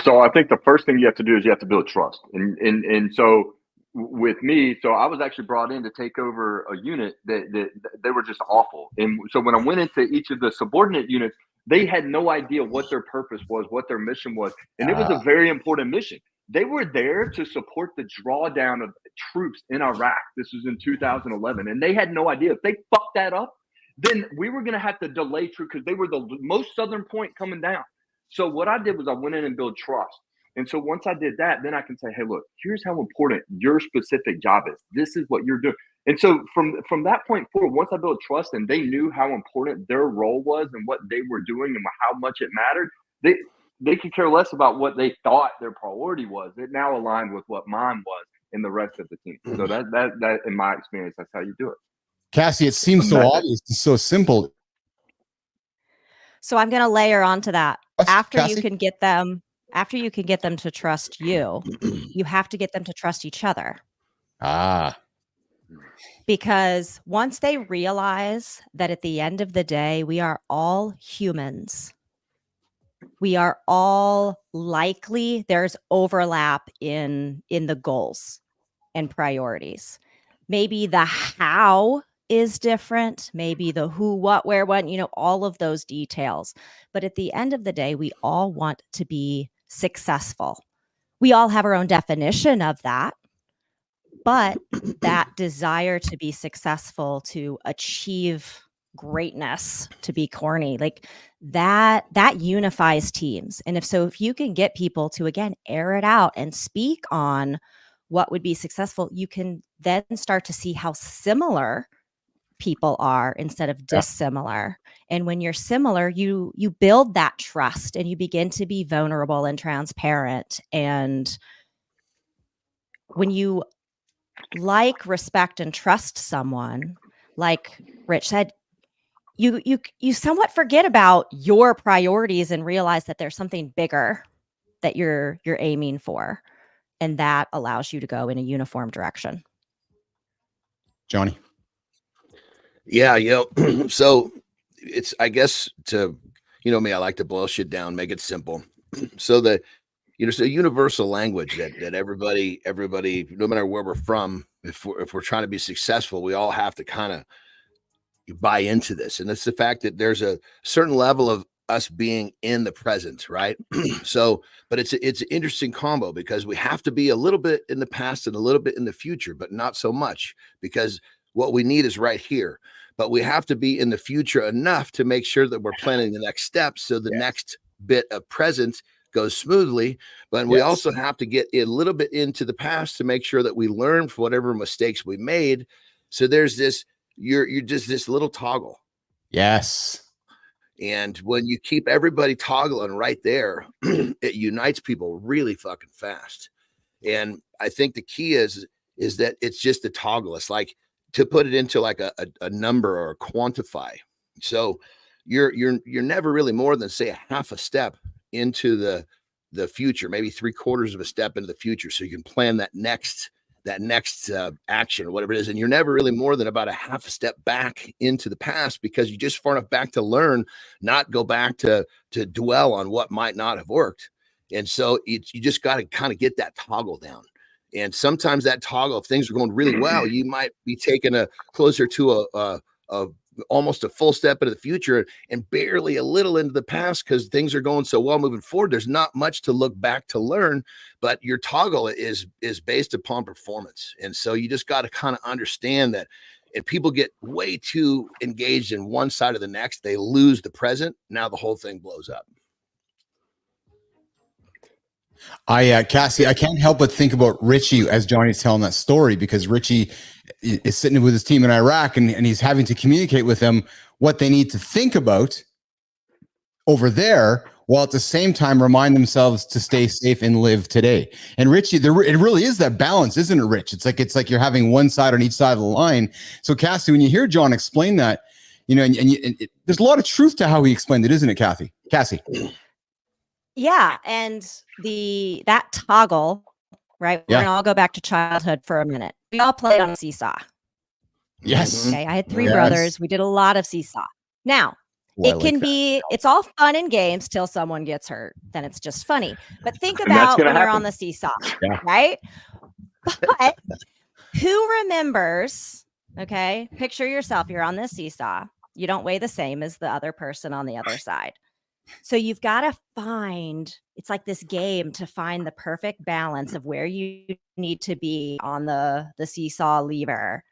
So I think the first thing you have to do is you have to build trust. And so with me, so I was actually brought in to take over a unit that they were just awful. And so when I went into each of the subordinate units, they had no idea what their purpose was, what their mission was. And it was a very important mission. They were there to support the drawdown of troops in Iraq. This was in 2011. And they had no idea. If they fucked that up, then we were going to have to delay troops because they were the most southern point coming down. So what I did was I went in and built trust. And so once I did that, then I can say, hey, look, here's how important your specific job is. This is what you're doing. And so from that point forward, once I built trust and they knew how important their role was and what they were doing and how much it mattered, they could care less about what they thought their priority was. It now aligned with what mine was and the rest of the team. So that in my experience, that's how you do it. Cassie, it seems so obvious and so simple. So I'm going to layer onto that. After Cassie? you can get them to trust you, you have to get them to trust each other. Because once they realize that at the end of the day, we are all humans. We are all likely, there's overlap in the goals and priorities. Maybe the how is different, maybe the who, what, where, when, all of those details. But at the end of the day, we all want to be successful. We all have our own definition of that. But that desire to be successful, to achieve greatness, to be corny, like that unifies teams. And if you can get people to, again, air it out and speak on what would be successful, you can then start to see how similar people are instead of dissimilar. And when you're similar, you build that trust and you begin to be vulnerable and transparent. And when you respect and trust someone, like Rich said, you somewhat forget about your priorities and realize that there's something bigger that you're aiming for. And that allows you to go in a uniform direction. Johnny. Yeah, so it's, I guess, to, me, I like to boil shit down, make it simple. So that, it's a universal language that everybody, no matter where we're from, if we're trying to be successful, we all have to kind of buy into this. And it's the fact that there's a certain level us being in the present, right? So, but it's an interesting combo because we have to be a little bit in the past and a little bit in the future, but not so much, because what we need is right here. But we have to be in the future enough to make sure that we're planning the next step, so the next bit of present goes smoothly. But we also have to get a little bit into the past to make sure that we learn from whatever mistakes we made. So there's this, you're just this little toggle. Yes. And when you keep everybody toggling right there, it unites people really fucking fast. And I think the key is that it's just a toggle. It's like to put it into like a number or a quantify. So you're never really more than, say, a half a step into the future, maybe 3/4 of a step into the future. So you can plan that next action or whatever it is. And you're never really more than about a half a step back into the past, because you're just far enough back to learn, not go back to dwell on what might not have worked. And so you just got to kind of get that toggle down. And sometimes that toggle, if things are going really well, you might be taking a closer to a almost a full step into the future and barely a little into the past, because things are going so well moving forward. There's not much to look back to learn, but your toggle is based upon performance. And so you just got to kind of understand that if people get way too engaged in one side or the next, they lose the present. Now the whole thing blows up. Cassie, I can't help but think about Richie as Johnny's telling that story, because Richie is sitting with his team in Iraq and he's having to communicate with them what they need to think about over there, while at the same time remind themselves to stay safe and live today. And Richie, it really is that balance, isn't it, Rich? It's like you're having one side on each side of the line. So Cassie, when you hear John explain that, there's a lot of truth to how he explained it, isn't it, Cassie? Yeah, and that toggle, right? We're gonna all go back to childhood for a minute. We all played on a seesaw. Yes. Okay, I had 3 brothers. We did a lot of seesaw. Now, it's all fun and games till someone gets hurt. Then it's just funny. But think about when you're on the seesaw, right? But who remembers, okay, picture yourself, you're on this seesaw. You don't weigh the same as the other person on the other side. So you've got to find, it's like this game to find the perfect balance of where you need to be on the seesaw lever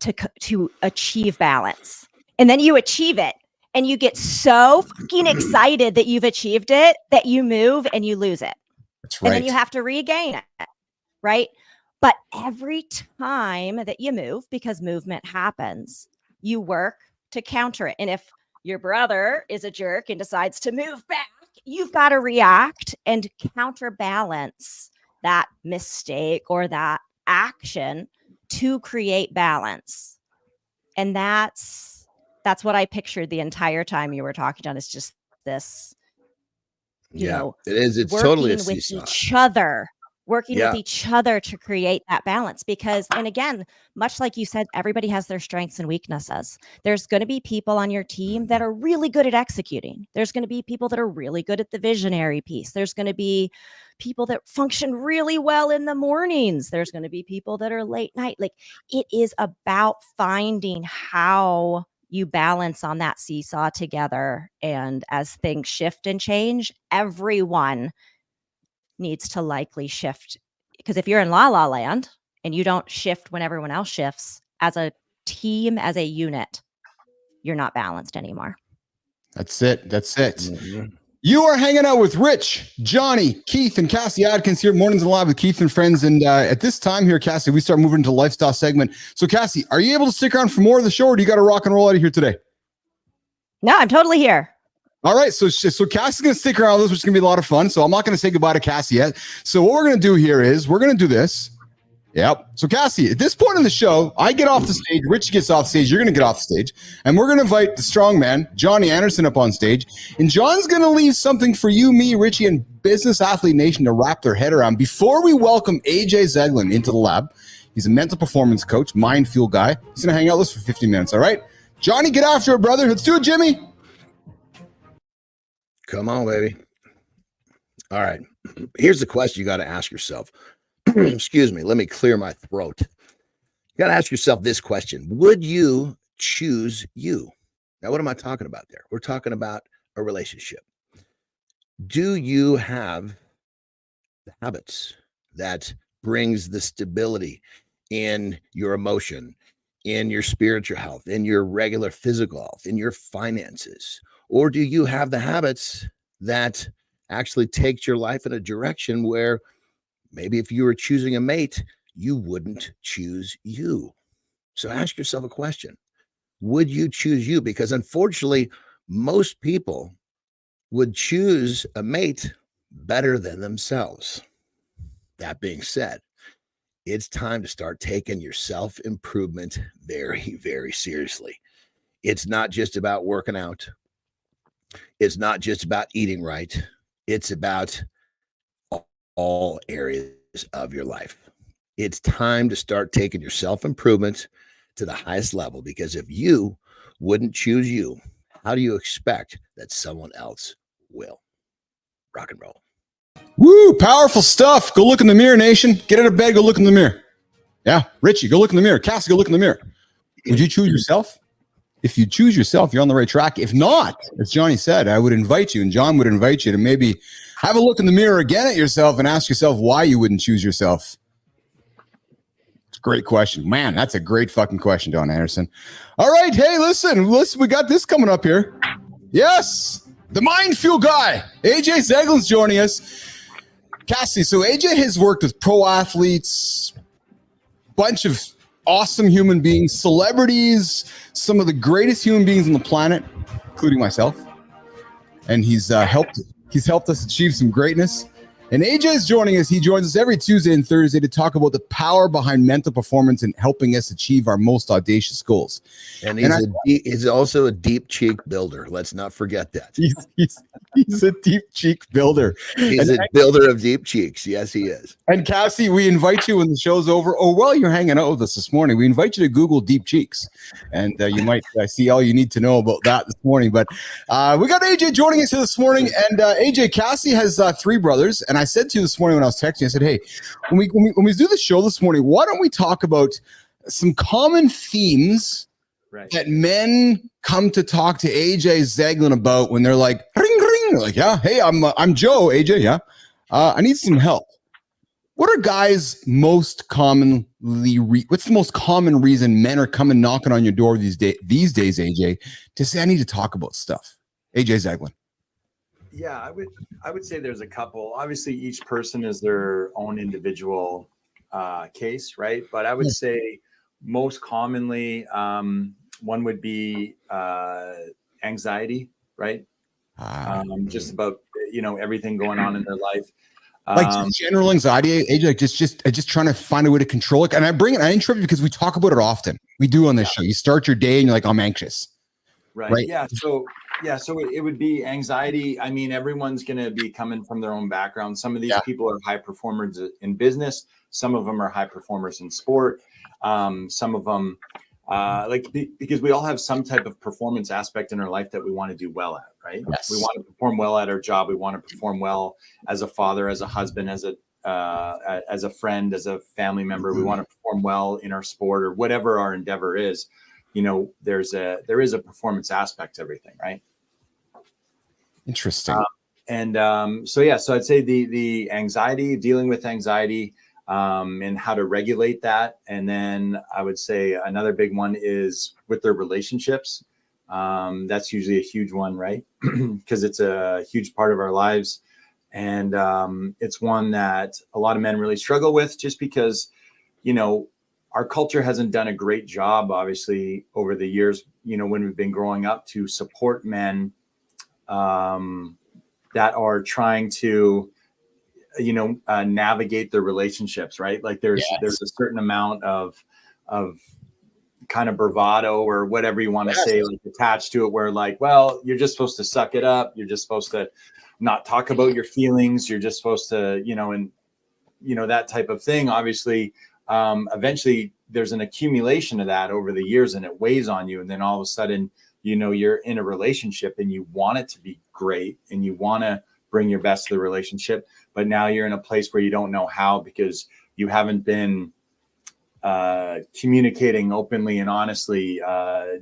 to achieve balance. And then you achieve it and you get so fucking excited that you've achieved it that you move and you lose it. That's right. And then you have to regain it, right? But every time that you move, because movement happens, you work to counter it. And if your brother is a jerk and decides to move back, you've got to react and counterbalance that mistake or that action to create balance. And that's what I pictured the entire time you were talking, John. It's just this, you know, it is. It's working totally a with seesaw. each other. Working with each other to create that balance. Because, and again, much like you said, everybody has their strengths and weaknesses. There's going to be people on your team that are really good at executing. There's going to be people that are really good at the visionary piece. There's going to be people that function really well in the mornings. There's going to be people that are late night. Like, it is about finding how you balance on that seesaw together. And as things shift and change, everyone needs to likely shift, because if you're in la la land and you don't shift when everyone else shifts, as a team, as a unit, you're not balanced anymore. That's it. Mm-hmm. You are hanging out with Rich, Johnny, Keith, and Cassie Adkins here. Mornings in the Lab with Keith and friends. And at this time here, Cassie, we start moving into the lifestyle segment. So Cassie, are you able to stick around for more of the show, or do you got to rock and roll out of here today? No, I'm totally here. All right, so Cassie's going to stick around with us, which is going to be a lot of fun. So I'm not going to say goodbye to Cassie yet. So what we're going to do here is we're going to do this. Yep. So Cassie, at this point in the show, I get off the stage, Rich gets off stage, you're going to get off stage, and we're going to invite the strong man, Johnny Anderson, up on stage. And John's going to leave something for you, me, Richie, and Business Athlete Nation to wrap their head around before we welcome AJ Zeglin into the lab. He's a mental performance coach, mind fuel guy. He's going to hang out with us for 15 minutes, all right? Johnny, get after it, brother. Let's do it, Jimmy. Come on, baby. All right. Here's the question you got to ask yourself. Excuse me. Let me clear my throat. You got to ask yourself this question. Would you choose you? Now, what am I talking about there? We're talking about a relationship? Do you have the habits that brings the stability in your emotion, in your spiritual health, in your regular physical health, in your finances? Or do you have the habits that actually takes your life in a direction where maybe if you were choosing a mate, you wouldn't choose you? So ask yourself a question. Would you choose you? Because unfortunately, most people would choose a mate better than themselves. That being said, it's time to start taking your self-improvement very, very seriously. It's not just about working out. It's not just about eating right. It's about all areas of your life. It's time to start taking your self-improvement to the highest level, because if you wouldn't choose you, how do you expect that someone else will? Rock and roll. Woo, powerful stuff. Go look in the mirror, nation. Get out of bed, go look in the mirror. Yeah, Richie, go look in the mirror. Cassie, go look in the mirror. Would you choose yourself? If you choose yourself, you're on the right track. If not, as Johnny said, I would invite you, and John would invite you to maybe have a look in the mirror again at yourself and ask yourself why you wouldn't choose yourself. It's a great question. Man, that's a great fucking question, Don Anderson. All right, hey, listen, we got this coming up here. Yes, the Mind Fuel guy, AJ Zeglin's joining us. Cassie, so AJ has worked with pro athletes, bunch of awesome human beings, celebrities, some of the greatest human beings on the planet, including myself. And he's helped us achieve some greatness. And AJ is joining us. He joins us every Tuesday and Thursday to talk about the power behind mental performance and helping us achieve our most audacious goals. And he's also a deep cheek builder. Let's not forget that. He's a deep cheek builder. He's a builder of deep cheeks. Yes, he is. And Cassie, we invite you when the show's over, or while you're hanging out with us this morning, we invite you to Google deep cheeks. And you might see all you need to know about that this morning. But we got AJ joining us here this morning. And AJ, Cassie has 3 brothers. And I said to you this morning when I was texting, I said, hey, when we do the show this morning, why don't we talk about some common themes that men come to talk to AJ Zeglin about when they're like, ring, ring. They're like, yeah, hey, I'm Joe, AJ, yeah. I need some help. What are guys most commonly, what's the most common reason men are coming knocking on your door these days, AJ, to say, I need to talk about stuff? AJ Zeglin. Yeah, I would say there's a couple. Obviously, each person is their own individual case, right? But I would say most commonly, one would be anxiety, right? Just about everything going on in their life. Like just general anxiety, AJ, like just trying to find a way to control it. And I interrupt you because we talk about it often. We do on this show. You start your day and you're like, I'm anxious. Right. Yeah. So it would be anxiety. I mean, everyone's going to be coming from their own background. Some of these people are high performers in business. Some of them are high performers in sport. Some of them, because we all have some type of performance aspect in our life that we want to do well at, right? Yes. We want to perform well at our job. We want to perform well as a father, as a husband, as a friend, as a family member. Mm-hmm. We want to perform well in our sport or whatever our endeavor is. There is a performance aspect to everything, right? Interesting. So I'd say the anxiety, dealing with anxiety, and how to regulate that. And then I would say another big one is with their relationships. That's usually a huge one, right? Because it's a huge part of our lives. And it's one that a lot of men really struggle with just because, our culture hasn't done a great job, obviously, over the years, when we've been growing up to support men that are trying to, navigate their relationships, right? Like there's a certain amount of kind of bravado or whatever you want to say, like attached to it, where like, well, you're just supposed to suck it up. You're just supposed to not talk about your feelings. You're just supposed to, that type of thing. Obviously, eventually there's an accumulation of that over the years and it weighs on you. And then all of a sudden, you're in a relationship and you want it to be great and you want to bring your best to the relationship. But now you're in a place where you don't know how because you haven't been communicating openly and honestly.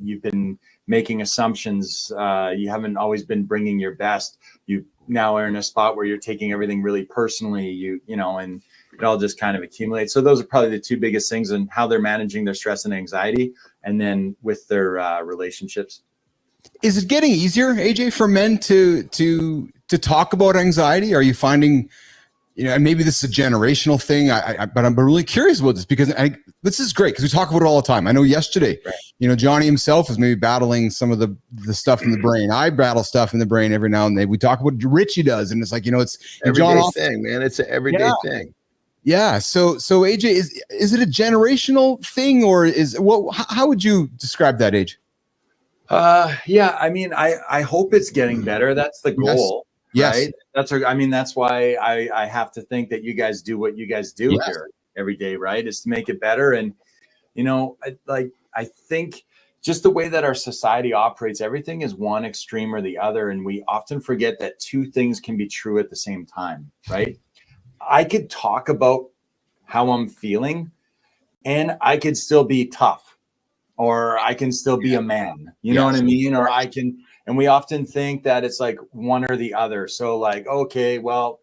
You've been making assumptions. You haven't always been bringing your best. You now are in a spot where you're taking everything really personally, and it all just kind of accumulates. So those are probably the two biggest things in how they're managing their stress and anxiety, and then with their relationships. Is it getting easier, AJ, for men to talk about anxiety? Are you finding, and maybe this is a generational thing, but I'm really curious about this because this is great because we talk about it all the time. I know yesterday, Johnny himself was maybe battling some of the stuff in the brain. I battle stuff in the brain every now and then. We talk about what Richie does, and it's like, it's everyday thing, man. It's an everyday thing. Yeah. So AJ, is it a generational thing, or how would you describe that, AJ? Yeah, I mean, I hope it's getting better. That's the goal. Yes. Right. That's why I have to think that you guys do what you guys do here every day, right? Is to make it better. And, I think just the way that our society operates, everything is one extreme or the other. And we often forget that two things can be true at the same time, right? I could talk about how I'm feeling and I could still be tough, or I can still be a man, you know what I mean? Or and we often think that it's like one or the other. So like, okay, well,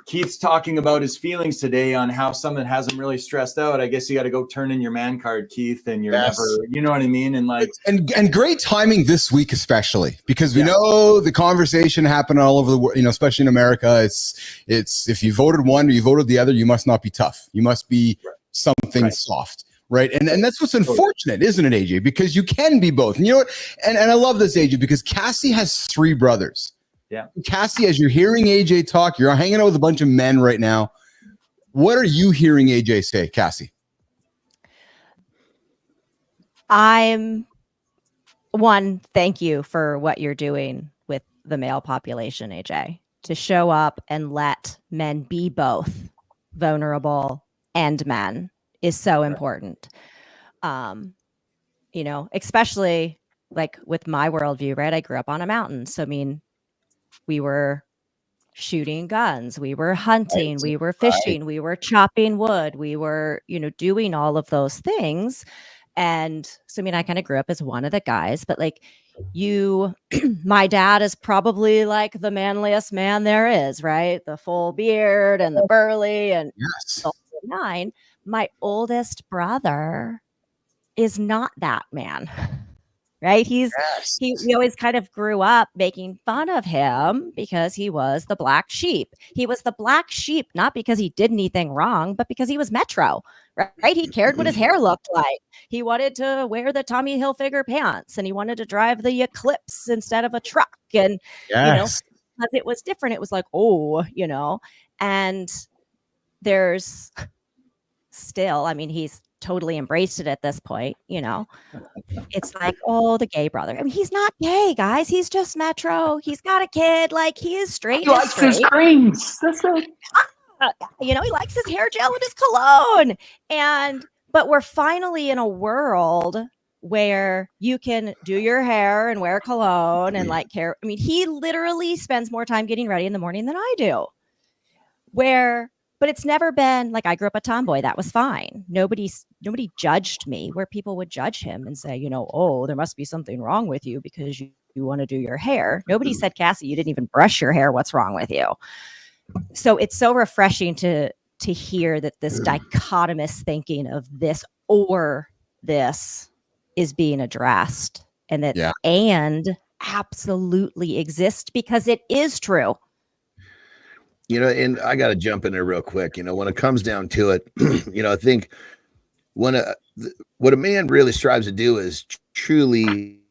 Keith's talking about his feelings today on how something has him really stressed out. I guess you got to go turn in your man card, Keith, and you're never, you know what I mean? And and great timing this week, especially because we know the conversation happened all over the world, especially in America. It's if you voted one or you voted the other, you must not be tough. You must be something soft. Right. And that's what's unfortunate, isn't it, AJ? Because you can be both. And you know what? And I love this, AJ, because Cassie has 3 brothers. Yeah. Cassie, as you're hearing AJ talk, you're hanging out with a bunch of men right now. What are you hearing AJ say, Cassie? Thank you for what you're doing with the male population, AJ, to show up and let men be both vulnerable and men is so important. Especially like with my worldview, right? I grew up on a mountain. So, we were shooting guns, we were hunting, we were fishing, we were chopping wood, we were, doing all of those things. And so, I kind of grew up as one of the guys, but like my dad is probably like the manliest man there is, right? The full beard and the burly and the 9. My oldest brother is not that man, right? We always kind of grew up making fun of him because he was the black sheep. He was the black sheep, not because he did anything wrong, but because he was Metro, right? He cared what his hair looked like. He wanted to wear the Tommy Hilfiger pants and he wanted to drive the Eclipse instead of a truck. And, because it was different, it was like, and there's still, he's totally embraced it at this point, it's like, the gay brother. He's not gay, guys. He's just Metro. He's got a kid. Like, he is straight. He likes his creams. That's it. He likes his hair gel and his cologne. But we're finally in a world where you can do your hair and wear cologne and like care. He literally spends more time getting ready in the morning than I do. But it's never been like I grew up a tomboy. That was fine. Nobody judged me where people would judge him and say, there must be something wrong with you because you want to do your hair. Nobody said, Cassie, you didn't even brush your hair. What's wrong with you? So it's so refreshing to hear that this dichotomous thinking of this or this is being addressed and that and absolutely exists because it is true. And I got to jump in there real quick. When it comes down to it, I think what a man really strives to do is truly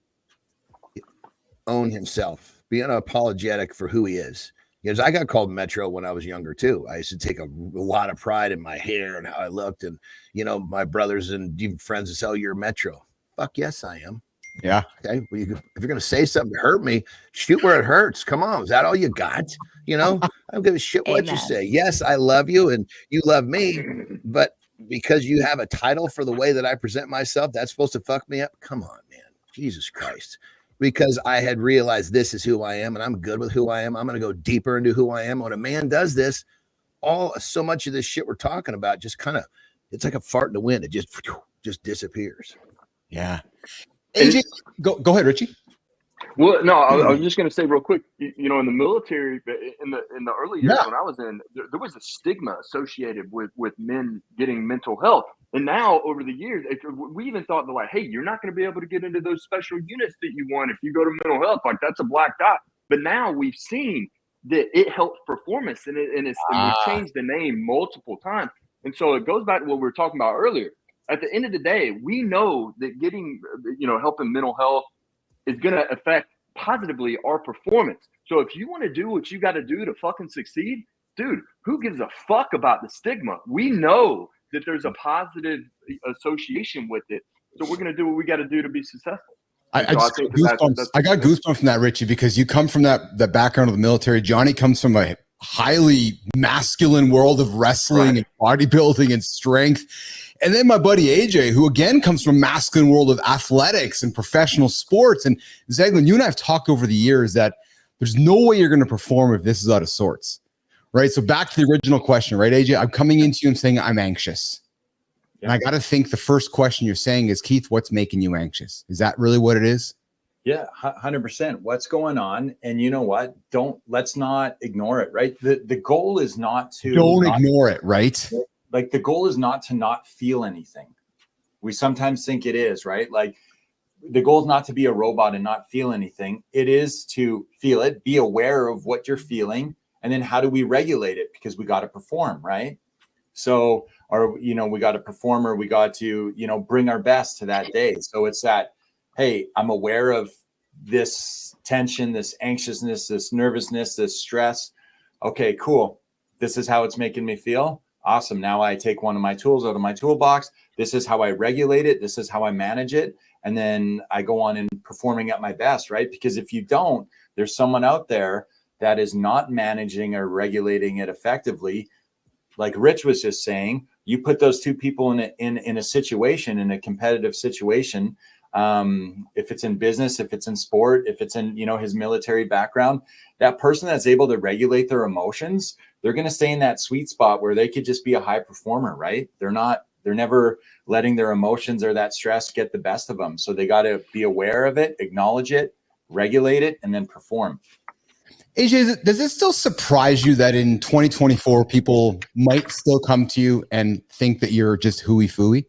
own himself, be unapologetic for who he is. Because I got called Metro when I was younger too. I used to take a lot of pride in my hair and how I looked. And, my brothers and even friends would say, you're Metro. Fuck yes, I am. Yeah. Okay. Well, if you're going to say something to hurt me, shoot where it hurts. Come on. Is that all you got? I don't give a shit what you say. Yes, I love you and you love me. But because you have a title for the way that I present myself, that's supposed to fuck me up. Come on, man. Jesus Christ. Because I had realized this is who I am and I'm good with who I am. I'm going to go deeper into who I am. When a man does this, so much of this shit we're talking about just kind of it's like a fart in the wind. It just disappears. Yeah. AJ, go ahead, Richie. Well, no, I was just going to say real quick. You know, in the military, in the early years when I was in, there was a stigma associated with men getting mental health. And now, over the years, we even thought like, hey, you're not going to be able to get into those special units that you want if you go to mental health. Like, that's a black dot. But now we've seen that it helps performance, and we've changed the name multiple times. And so it goes back to what we were talking about earlier. At the end of the day, we know that getting, helping mental health is going to affect positively our performance. So if you want to do what you got to do to fucking succeed, dude, who gives a fuck about the stigma? We know that there's a positive association with it. So we're going to do what we got to do to be successful. I got goosebumps from that, Richie, because you come from the background of the military. Johnny comes from a highly masculine world of wrestling and bodybuilding and strength. And then my buddy AJ, who again comes from a masculine world of athletics and professional sports. And Zeglin, you and I have talked over the years that there's no way you're going to perform if this is out of sorts, right? So back to the original question, right, AJ? I'm coming into you and saying I'm anxious. And I got to think the first question you're saying is, Keith, what's making you anxious? Is that really what it is? Yeah, 100%. What's going on? And you know what? Let's not ignore it, right? The goal is not to ignore it, right? Like the goal is not to not feel anything. We sometimes think it is, right? Like the goal is not to be a robot and not feel anything. It is to feel it, be aware of what you're feeling, and then how do we regulate it? Because we got to perform, right? So, we got to perform, or we got to, bring our best to that day. So it's that, hey, I'm aware of this tension, this anxiousness, this nervousness, this stress. Okay, cool. This is how it's making me feel. Awesome. Now I take one of my tools out of my toolbox. This is how I regulate it. This is how I manage it. And then I go on and performing at my best, right? Because if you don't, there's someone out there that is not managing or regulating it effectively. Like Rich was just saying, you put those two people in a situation, in a competitive situation, if it's in business, if it's in sport, if it's in, his military background, that person that's able to regulate their emotions, they're going to stay in that sweet spot where they could just be a high performer, right? They're never letting their emotions or that stress get the best of them. So they got to be aware of it, acknowledge it, regulate it, and then perform. AJ, does it still surprise you that in 2024, people might still come to you and think that you're just hooey-fooey?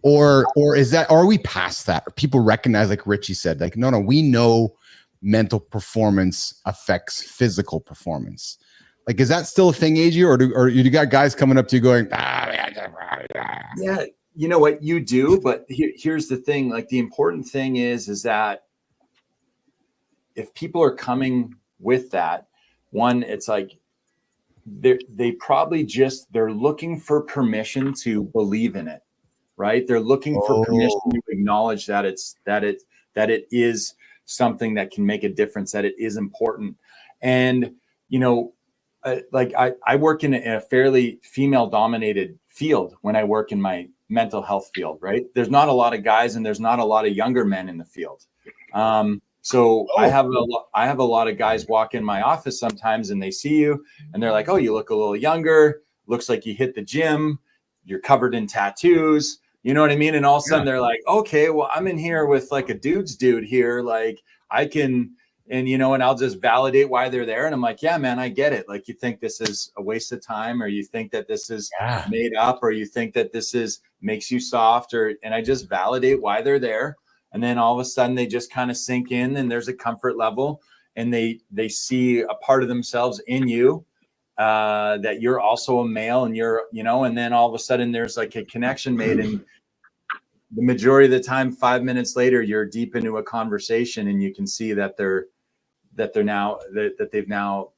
Or are we past that? Or people recognize, like Richie said, like, no, we know mental performance affects physical performance. Like, is that still a thing, AJ? Or you got guys coming up to you going, yeah, you know what, you do. But here's the thing. Like, the important thing is that if people are coming with that, one, it's like they probably they're looking for permission to believe in it, right? They're looking for permission to acknowledge that it is something that can make a difference, that it is important. And like I work in a fairly female dominated field when I work in my mental health field, right? There's not a lot of guys and there's not a lot of younger men in the field. I have a lot of guys walk in my office sometimes and they see you and they're like, oh, you look a little younger. Looks like you hit the gym. You're covered in tattoos. You know what I mean? And all of a sudden they're like, okay, well, I'm in here with like a dude here. Like I can, and I'll just validate why they're there. And I'm like, yeah, man, I get it. Like you think this is a waste of time, or you think that this is made up, or you think that this makes you soft, and I just validate why they're there. And then all of a sudden they just kind of sink in and there's a comfort level and they see a part of themselves in you, that you're also a male and and then all of a sudden there's like a connection made, and the majority of the time, 5 minutes later, you're deep into a conversation and you can see that they've now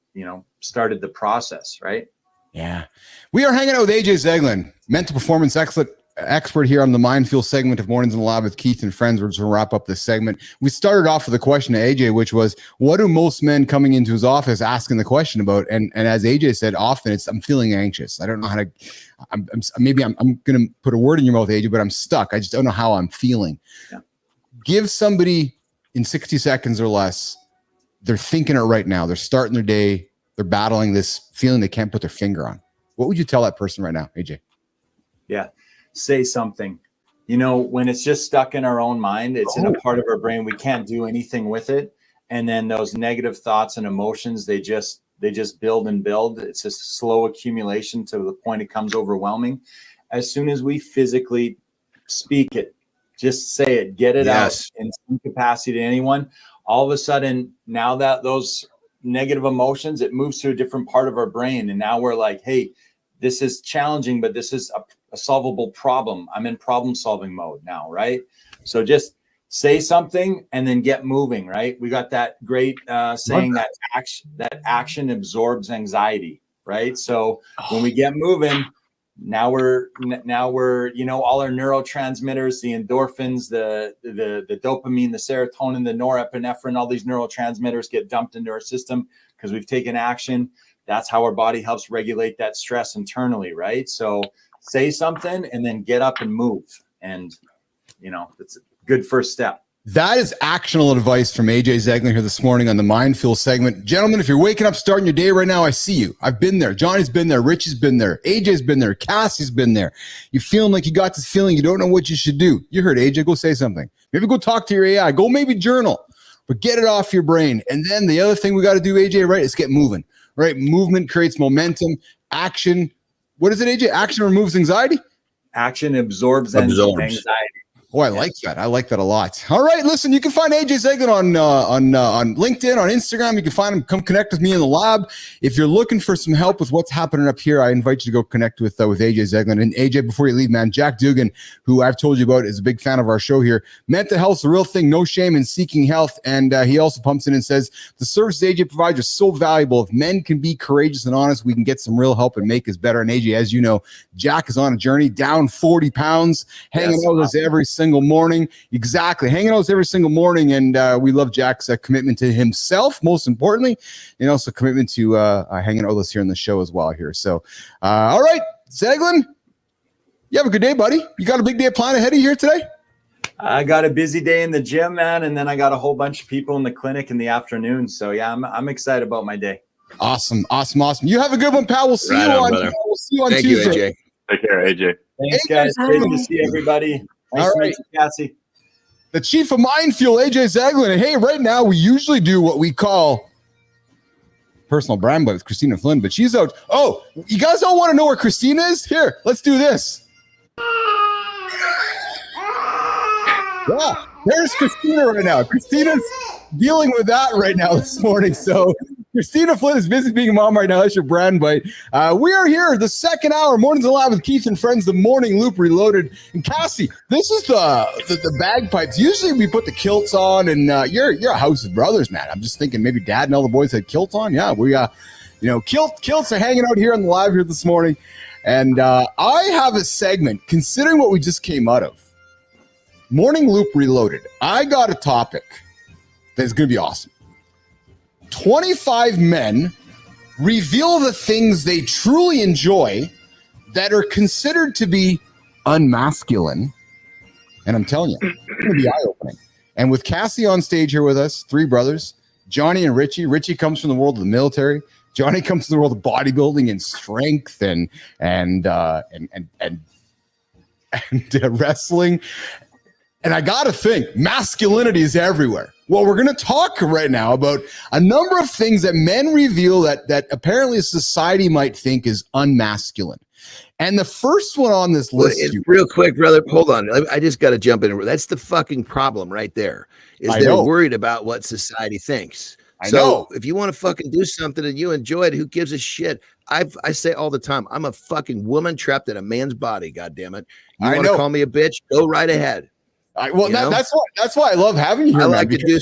started the process, right? Yeah. We are hanging out with AJ Zeglin, mental performance expert here on the Mindfield segment of Mornings in the Lab with Keith and Friends. We're just going to wrap up this segment. We started off with a question to AJ, which was, what do most men coming into his office asking the question about? And as AJ said, often it's, I'm feeling anxious. I don't know how to, I'm going to put a word in your mouth, AJ, but I'm stuck. I just don't know how I'm feeling. Yeah. Give somebody in 60 seconds or less, they're thinking it right now. They're starting their day. They're battling this feeling they can't put their finger on. What would you tell that person right now, AJ? Yeah. Say something. You know, when it's just stuck in our own mind, it's in a part of our brain, we can't do anything with it. And then those negative thoughts and emotions, they just build and build. It's a slow accumulation to the point it becomes overwhelming. As soon as we physically speak it, just say it, get it out in some capacity to anyone, all of a sudden, now that those negative emotions, it moves to a different part of our brain. And now we're like, hey, this is challenging, but this is a solvable problem. I'm in problem solving mode now, right? So just say something and then get moving, right? We got that great saying that action absorbs anxiety, right? So when we get moving, now we're, you know, all our neurotransmitters, the endorphins, the dopamine, the serotonin, the norepinephrine, all these neurotransmitters get dumped into our system because we've taken action. That's how our body helps regulate that stress internally, right? So say something and then get up and move. And, you know, it's a good first step. That is actionable advice from AJ Zeglin here this morning on the Mindful segment. Gentlemen, if you're waking up, starting your day right now, I see you. I've been there. Johnny's been there. Richie's been there. AJ's been there. Cassie's been there. You're feeling like you got this feeling you don't know what you should do. You heard AJ. Go say something. Maybe go talk to your AI. Go maybe journal. But get it off your brain. And then the other thing we got to do, AJ, right, is get moving. Right? Movement creates momentum. Action. What is it, AJ? Action removes anxiety? Action absorbs. Anxiety. Oh, I like that. I like that a lot. All right, listen, you can find AJ Zeglin on LinkedIn, on Instagram. You can find him. Come connect with me in the lab. If you're looking for some help with what's happening up here, I invite you to go connect with AJ Zeglin. And AJ, before you leave, man, Jack Dugan, who I've told you about, is a big fan of our show here. Mental health's a real thing. No shame in seeking health. And he also pumps in and says the services AJ provides are so valuable. If men can be courageous and honest, we can get some real help and make us better. And AJ, as you know, Jack is on a journey, down 40 pounds, hanging out with us every single morning. Exactly. Hanging out with us every single morning. And we love Jack's commitment to himself, most importantly, and also commitment to hanging out with us here on the show as well here. So, all right, Zeglin, you have a good day, buddy. You got a big day planned ahead of you here today? I got a busy day in the gym, man. And then I got a whole bunch of people in the clinic in the afternoon. So yeah, I'm excited about my day. Awesome. You have a good one, pal. We'll see you on Thank Tuesday. You, AJ. Take care, AJ. Thanks, guys. Great to see everybody. Nice to meet you, Cassie. The chief of Mind Fuel, AJ Zeglin. And hey, right now we usually do what we call personal brand bite with Christina Flynn, but she's out. Oh, you guys all want to know where Christina is? Here, let's do this. Yeah, there's Christina right now. Christina's dealing with that right now this morning. So Christina Flynn is busy being a mom right now. That's your brand bite. We are here, the second hour, Mornings Alive with Keith and Friends, the morning loop reloaded. And Cassie, this is the bagpipes. Usually we put the kilts on, and you're a house of brothers, man. I'm just thinking maybe Dad and all the boys had kilts on. Yeah, we kilts are hanging out here on the live here this morning. And I have a segment, considering what we just came out of. Morning Loop Reloaded. I got a topic that's going to be awesome. 25 men reveal the things they truly enjoy that are considered to be unmasculine. And I'm telling you, it's going to be eye-opening. And with Cassie on stage here with us, three brothers, Johnny and Richie. Richie comes from the world of the military. Johnny comes from the world of bodybuilding and strength and wrestling. And I got to think, masculinity is everywhere. Well, we're going to talk right now about a number of things that men reveal that apparently society might think is unmasculine. And the first one on this list... real quick, brother, hold on. I just got to jump in. That's the fucking problem right there, is they're worried about what society thinks. I know. If you want to fucking do something and you enjoy it, who gives a shit? I say all the time, I'm a fucking woman trapped in a man's body, goddammit. You want to call me a bitch? Go right ahead. That's why I love having you here. I like to do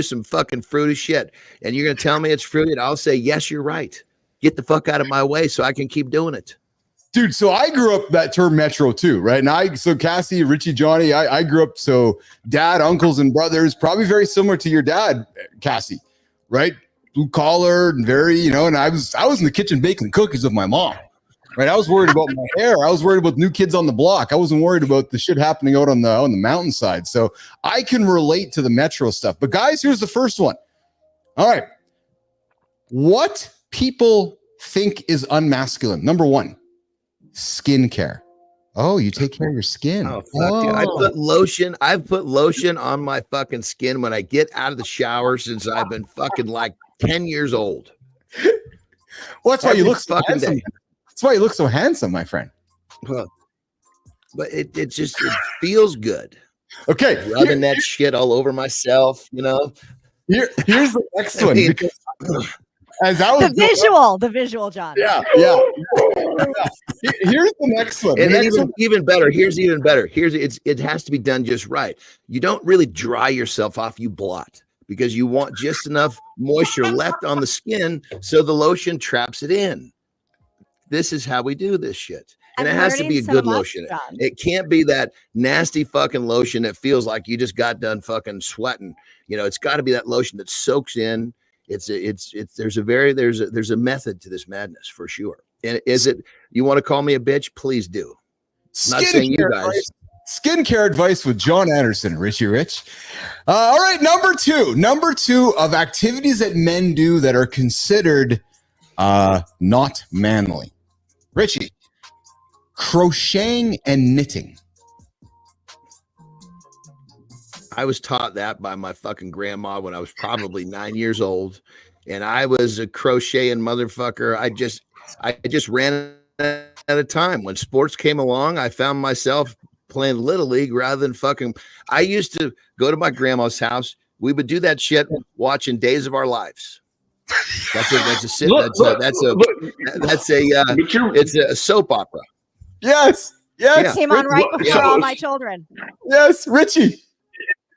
some fucking fruity shit, and you're gonna tell me it's fruity, and I'll say yes, you're right. Get the fuck out of my way so I can keep doing it, dude. So I grew up that term Metro too, right? And Cassie, Richie, Johnny, I grew up dad, uncles, and brothers, probably very similar to your dad, Cassie, right? Blue collar and very, and I was in the kitchen baking cookies with my mom. Right, I was worried about my hair. I was worried about new kids on the block. I wasn't worried about the shit happening out on the mountainside. So I can relate to the Metro stuff. But guys, here's the first one. All right, what people think is unmasculine? Number one, skincare. Oh, you take care of your skin. Oh, fuck yeah. I've put lotion on my fucking skin when I get out of the shower since I've been fucking like 10 years old. Well, that's why you look so handsome. That's why you look so handsome, my friend. Well, but it feels good. Okay. Rubbing that shit all over myself, you know. Here's the next one. As I was the visual, John. Yeah. Here's the next one. And even better. Here's even better. It has to be done just right. You don't really dry yourself off, you blot, because you want just enough moisture left on the skin so the lotion traps it in. This is how we do this shit. And it has to be a good lotion. It can't be that nasty fucking lotion that feels like you just got done fucking sweating. You know, it's got to be that lotion that soaks in. There's a method to this madness for sure. And you want to call me a bitch? Please do. Not saying you guys. Skincare advice with John Anderson and Richie Rich. All right, number two of activities that men do that are considered not manly. Richie, crocheting and knitting. I was taught that by my fucking grandma when I was probably 9 years old, and I was a crocheting motherfucker. I just ran out of time. When sports came along, I found myself playing Little League rather than fucking. I used to go to my grandma's house. We would do that shit watching Days of Our Lives. It's a soap opera. Yes. It came on right before All My Children. Yes, Richie.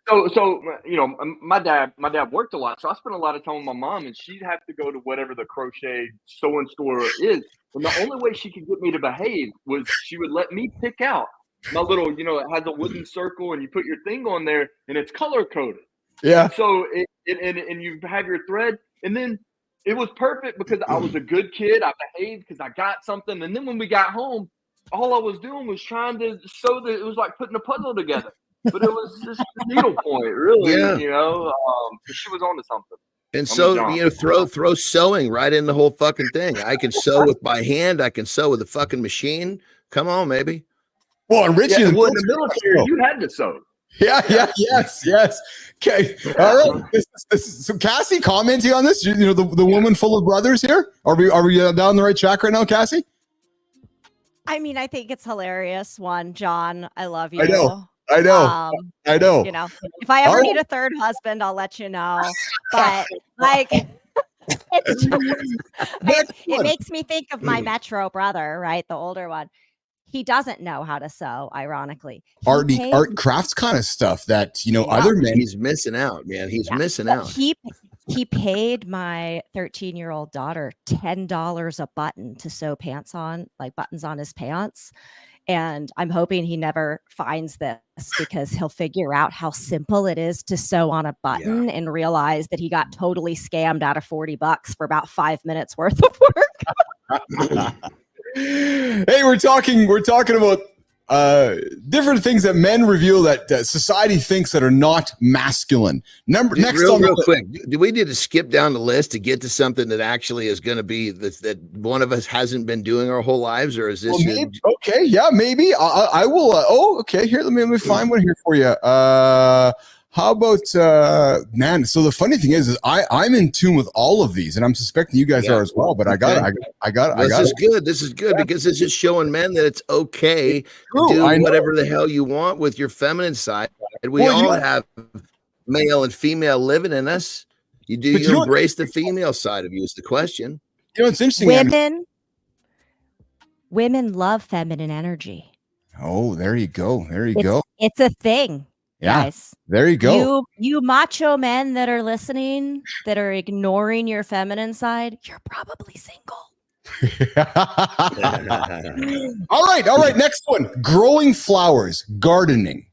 So you know, my dad worked a lot, so I spent a lot of time with my mom, and she'd have to go to whatever the crochet sewing store is. And the only way she could get me to behave was she would let me pick out my little, you know, it has a wooden circle, and you put your thing on there, and it's color coded. Yeah. And so and you have your thread, and then it was perfect because I was a good kid. I behaved because I got something, and then when we got home, all I was doing was trying to sew it was like putting a puzzle together. But it was just a needle point, really. Yeah. You know, she was onto something. And so, you know, throw sewing right in the whole fucking thing. I can sew with my hand. I can sew with a fucking machine. Come on, maybe. Well, Richie, in the military, you had to sew. Yes. Okay. All right. This is so Cassie commenting on this. You know, the woman full of brothers here. Are we down the right track right now, Cassie? I mean, I think it's hilarious. John, I love you. I know. You know, if I ever need a third husband, I'll let you know. But like, it makes me think of my Metro brother, right? The older one. He doesn't know how to sew, ironically. Art crafts kind of stuff that, you know, other men. He's missing out, man. He's missing out. He paid my 13-year-old daughter $10 a button to sew pants on, like buttons on his pants. And I'm hoping he never finds this because he'll figure out how simple it is to sew on a button and realize that he got totally scammed out of $40 for about 5 minutes worth of work. Hey, we're talking about different things that men reveal that society thinks that are not masculine. Real quick, do we need to skip down the list to get to something that actually is going to be that one of us hasn't been doing our whole lives, or is this? Well, maybe, okay, yeah, maybe I will. Okay, here, let me find one here for you. How about man? So the funny thing is I'm in tune with all of these, and I'm suspecting you guys are as well. But I got. This is good because this is showing men that it's okay to do whatever the hell you want with your feminine side. And we all have male and female living in us. You embrace the female side of you is the question. You know, it's interesting. Women love feminine energy. Oh, there you go. It's a thing. Yeah, guys. There you go. You macho men that are listening, that are ignoring your feminine side, you're probably single. All right. Next one: growing flowers, gardening.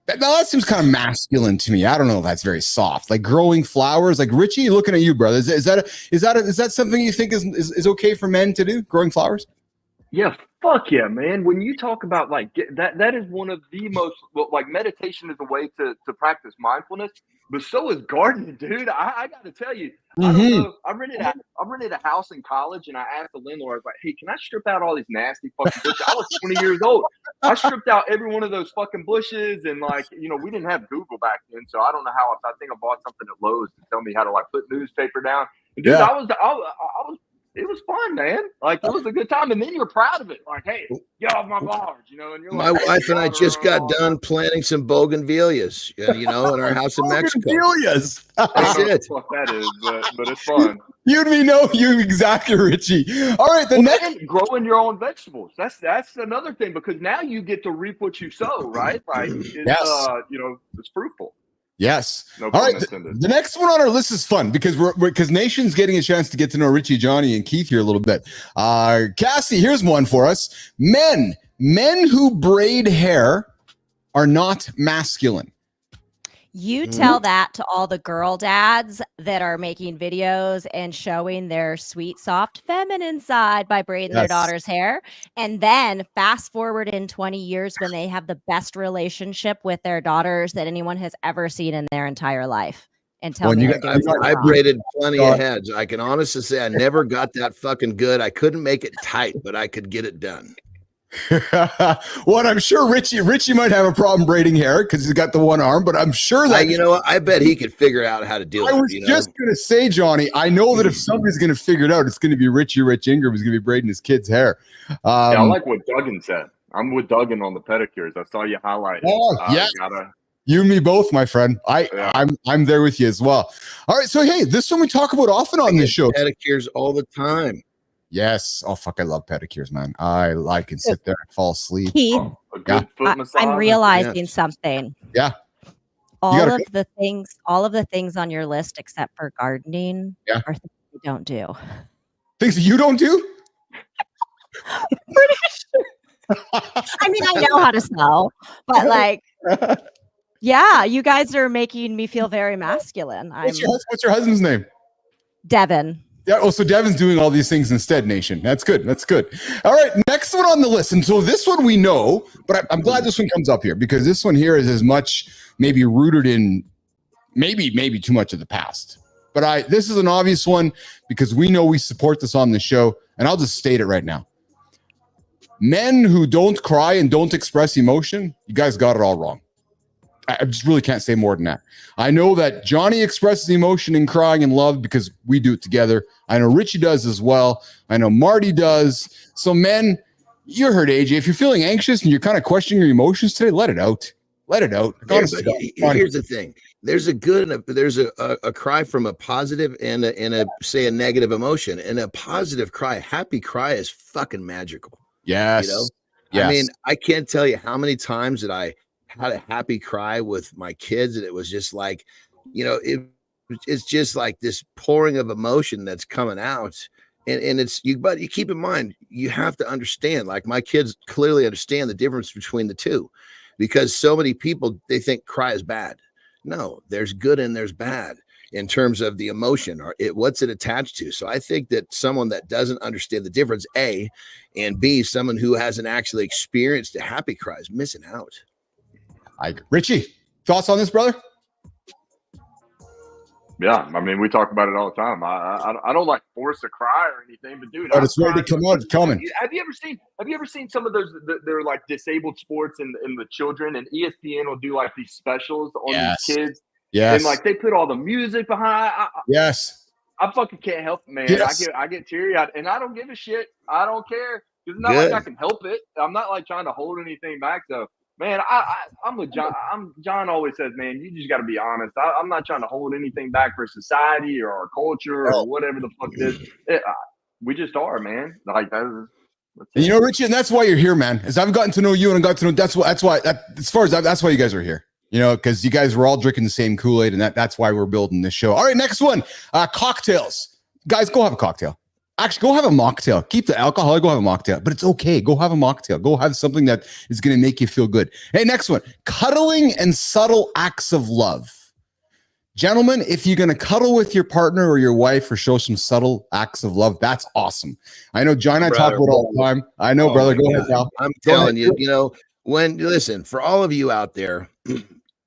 That seems kind of masculine to me. I don't know if that's very soft. Like growing flowers. Like Richie, looking at you, brother. Is that something you think is okay for men to do? Growing flowers? Yeah, fuck yeah, man. When you talk about like that is one of the most, like, meditation is a way to practice mindfulness, but so is gardening, dude. I got to tell you, I don't know. I rented a house in college, and I asked the landlord, I was like, "Hey, can I strip out all these nasty fucking bushes?" I was 20 years old. I stripped out every one of those fucking bushes, and like, we didn't have Google back then, so I don't know how. I think I bought something at Lowe's to tell me how to like put newspaper down. And dude, I was. It was fun, man. Like, it was a good time, and then you're proud of it. Like, hey, get off my flowers, and you're my like, wife and I just got done planting some bougainvilleas, in our house in Mexico. Bougainvilleas. That's it. What that is, but it's fun. You and me know you exactly, Richie. All right, next growing your own vegetables. That's another thing, because now you get to reap what you sow, right? Like, it's fruitful. Yes. No All right. intended. The next one on our list is fun because because Nation's getting a chance to get to know Richie, Johnny, and Keith here a little bit. Cassie, here's one for us. Men who braid hair are not masculine. You tell that to all the girl dads that are making videos and showing their sweet, soft, feminine side by braiding their daughter's hair. And then fast forward in 20 years when they have the best relationship with their daughters that anyone has ever seen in their entire life. And tell me I braided plenty of heads. I can honestly say I never got that fucking good. I couldn't make it tight, but I could get it done. Well, I'm sure Richie might have a problem braiding hair because he's got the one arm, but I'm sure that I bet he could figure out how to do it. I was just gonna say, Johnny, I know that if somebody's gonna figure it out, it's gonna be Richie Rich Ingram who's gonna be braiding his kid's hair. I like what Duggan said. I'm with Duggan on the pedicures. I saw you highlight. Yes. You and me both, my friend. I'm there with you as well. All right, so hey, this one we talk about often on this show. Pedicures all the time. Yes. Oh, fuck. I love pedicures, man. I can sit there and fall asleep. Keith, I'm realizing something. Yeah. All of the things on your list except for gardening are things you don't do. Things that you don't do? Pretty sure. I mean, I know how to sew, but like, yeah, you guys are making me feel very masculine. What's your husband's name? Devin. Yeah. Oh, so Devin's doing all these things instead, Nation. That's good. That's good. All right. Next one on the list. And so this one we know, but I'm glad this one comes up here because this one here is as much maybe rooted in maybe too much of the past. But this is an obvious one because we know we support this on the show. And I'll just state it right now. Men who don't cry and don't express emotion, you guys got it all wrong. I just really can't say more than that. I know that Johnny expresses emotion in crying and love because we do it together. I know Richie does as well. I know Marty does. So men, you heard AJ. If you're feeling anxious and you're kind of questioning your emotions today, let it out. Let it out. Here's the thing. There's a good and there's a cry from a positive and a say a negative emotion. And a positive cry, happy cry is fucking magical. Yes. Yes. I mean, I can't tell you how many times that I had a happy cry with my kids, and it was just like, it's just like this pouring of emotion that's coming out, and it's you. But you keep in mind, you have to understand. Like my kids clearly understand the difference between the two, because so many people they think cry is bad. No, there's good and there's bad in terms of the emotion or what's it attached to. So I think that someone that doesn't understand the difference, A, and B, someone who hasn't actually experienced a happy cry is missing out. Richie, thoughts on this, brother? Yeah, I mean, we talk about it all the time. I don't like force a cry or anything, but dude, but it's ready to come out. It's coming. Have you ever seen some of those? They're like disabled sports and the children, and ESPN will do like these specials on these kids. Yes, and like they put all the music behind. Yes, I fucking can't help it, man. Yes. I get teary eyed, and I don't give a shit. I don't care. It's not like I can help it. I'm not like trying to hold anything back. So. Man, I'm with John. John always says, man, you just got to be honest. I'm not trying to hold anything back for society or our culture or whatever the fuck it is. We just are, man. Like that's Richie, and that's why you're here, man. As I've gotten to know you and got to know that's why that's why you guys are here. Because you guys were all drinking the same Kool-Aid, and that's why we're building this show. All right, next one, cocktails. Guys, go have a cocktail. Actually, go have a mocktail. Keep the alcohol. Go have a mocktail. But it's okay. Go have a mocktail. Go have something that is going to make you feel good. Hey, next one. Cuddling and subtle acts of love. Gentlemen, if you're going to cuddle with your partner or your wife or show some subtle acts of love, that's awesome. I know John and I talk about it all the time. I know, brother. Go ahead, pal. I'm telling you, you know, listen, for all of you out there,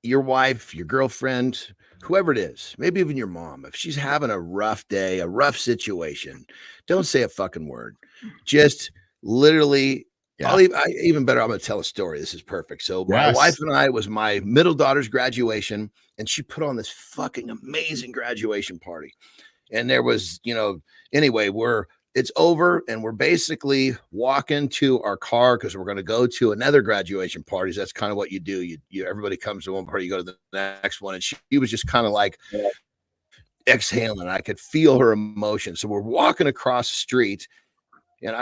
your wife, your girlfriend, whoever it is, maybe even your mom, if she's having a rough day, a rough situation, don't say a fucking word. Just literally, even better, I'm going to tell a story. This is perfect. So my wife and I, it was my middle daughter's graduation, and she put on this fucking amazing graduation party. And there was, you know, anyway, it's over and we're basically walking to our car because we're going to go to another graduation party. That's kind of what you do. Everybody comes to one party, you go to the next one. And she was just kind of like exhaling. I could feel her emotion. So we're walking across the street and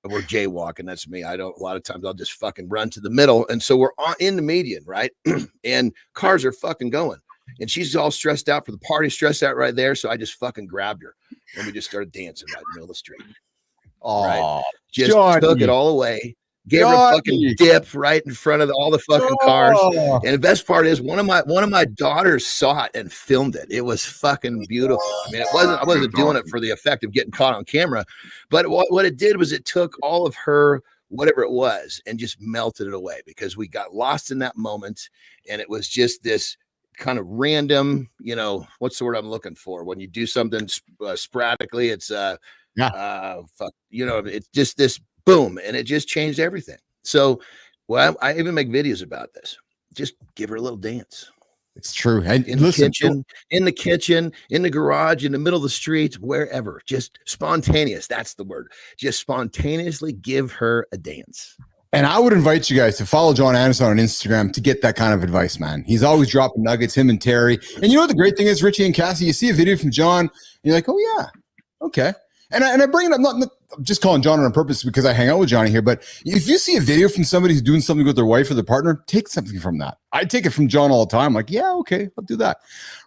we're jaywalking. That's me. A lot of times I'll just fucking run to the middle. And so we're in the median, right? And cars are fucking going. And she's all stressed out for the party, stressed out right there. So I just fucking grabbed her and we just started dancing right in the middle of the street. Oh, right? Just took it all away. Gave her a fucking dip right in front of all the fucking cars. And the best part is one of my daughters saw it and filmed it. It was fucking beautiful. I mean, I wasn't doing it for the effect of getting caught on camera, but what it did was it took all of her, whatever it was, and just melted it away because we got lost in that moment. And it was just this kind of random, you know, what's the word I'm looking for? When you do something sporadically, it's fuck, you know, it's just this boom, and it just changed everything. So, well, I even make videos about this. Just give her a little dance. It's true. And in the kitchen, in the garage, in the middle of the street, wherever. Just spontaneous. That's the word. Just spontaneously give her a dance. And I would invite you guys to follow John Anderson on Instagram to get that kind of advice, man. He's always dropping nuggets, him and Terry. And you know what the great thing is, Richie and Cassie, you see a video from John, and you're like, oh, yeah, okay. And I bring it up, not I'm just calling John on purpose because I hang out with Johnny here, but if you see a video from somebody who's doing something with their wife or their partner, take something from that. I take it from John all the time. Like, yeah, okay, I'll do that.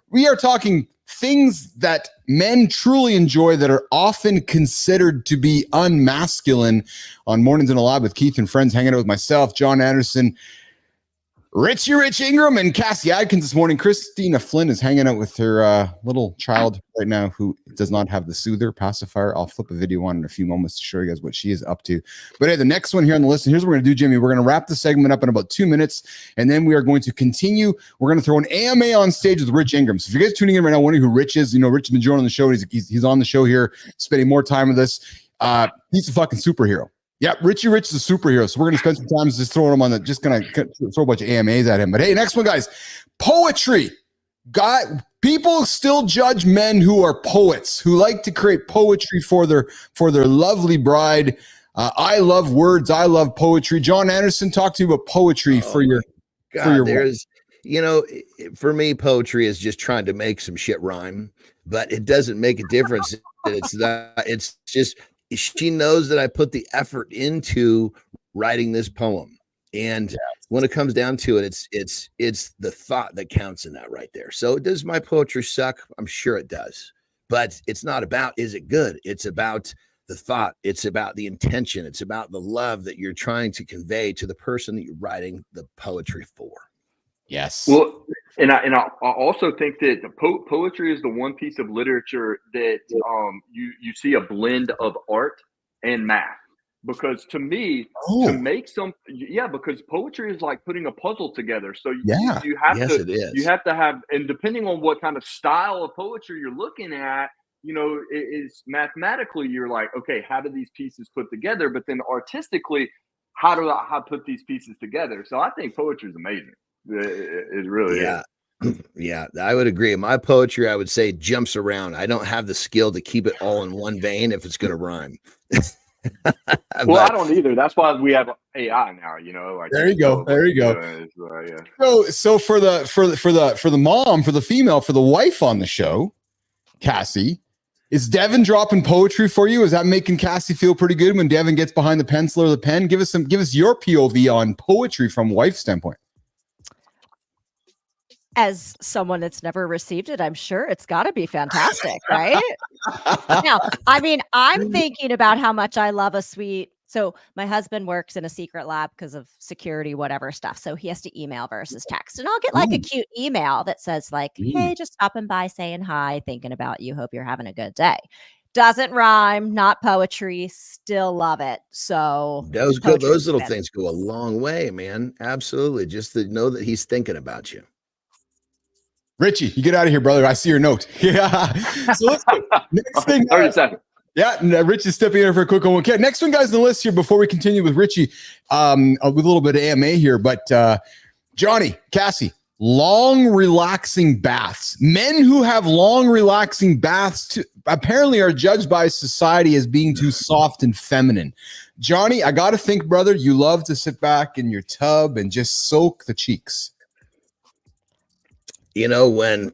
We are talking things that men truly enjoy that are often considered to be unmasculine on Mornings in a Lab with Keith and friends, hanging out with myself, John Anderson, Rich Ingram, and Cassie Adkins this morning. Christina Flynn is hanging out with her little child right now who does not have the soother pacifier. I'll flip a video on in a few moments to show you guys what she is up to. But hey, the next one here on the list, and here's what we're going to do, Jimmy. We're going to wrap the segment up in about 2 minutes, and then we are going to continue. We're going to throw an AMA on stage with Rich Ingram. So if you guys tuning in right now, wondering who Rich is, you know, Rich has been joining the show. He's on the show here, spending more time with us. He's a fucking superhero. Yeah, Richie Rich is a superhero, so we're going to spend some time just throwing him on just going to throw a bunch of AMAs at him. But hey, next one, guys. Poetry. People still judge men who are poets, who like to create poetry for their lovely bride. I love words. I love poetry. John Anderson, talk to you about poetry for your there's, you know, for me, poetry is just trying to make some shit rhyme, but it doesn't make a difference. It's just, she knows that I put the effort into writing this poem. And when it comes down to it, it's the thought that counts in that right there. So does my poetry suck? I'm sure it does, but it's not about, is it good? It's about the thought. It's about the intention. It's about the love that you're trying to convey to the person that you're writing the poetry for. Yes. Well, and I also think that the poetry is the one piece of literature that you see a blend of art and math. Because to me, to make because poetry is like putting a puzzle together. So you have to have, and depending on what kind of style of poetry you're looking at, you know, it is mathematically, you're like, okay, how do these pieces put together? But then artistically, how do I put these pieces together? So I think poetry is amazing. It really is. Yeah, I would agree. My poetry, I would say, jumps around. I don't have the skill to keep it all in one vein if it's going to rhyme. Well, I don't either. That's why we have AI now. You know, like there you go. So for the mom, for the female, for the wife on the show, Cassie, is Devin dropping poetry for you? Is that making Cassie feel pretty good when Devin gets behind the pencil or the pen? Give us your POV on poetry from wife's standpoint. As someone that's never received it, I'm sure it's got to be fantastic, right? Now, I mean, I'm thinking about how much I love a sweet So my husband works in a secret lab because of security, whatever stuff. So he has to email versus text. And I'll get like a cute email that says like, hey, just stopping by, saying hi, thinking about you. Hope you're having a good day. Doesn't rhyme, not poetry, still love it. So those little things go a long way, man. Absolutely. Just to know that he's thinking about you. Richie, you get out of here, brother. I see your note. Yeah. So let's go. Next thing. 30 seconds. Yeah, Richie's stepping in for a quick one. Okay, next one, guys, on the list here before we continue with Richie, with a little bit of AMA here. But Johnny, Cassie, long, relaxing baths. Men who have long, relaxing baths apparently are judged by society as being too soft and feminine. Johnny, I got to think, brother, you love to sit back in your tub and just soak the cheeks. You know, when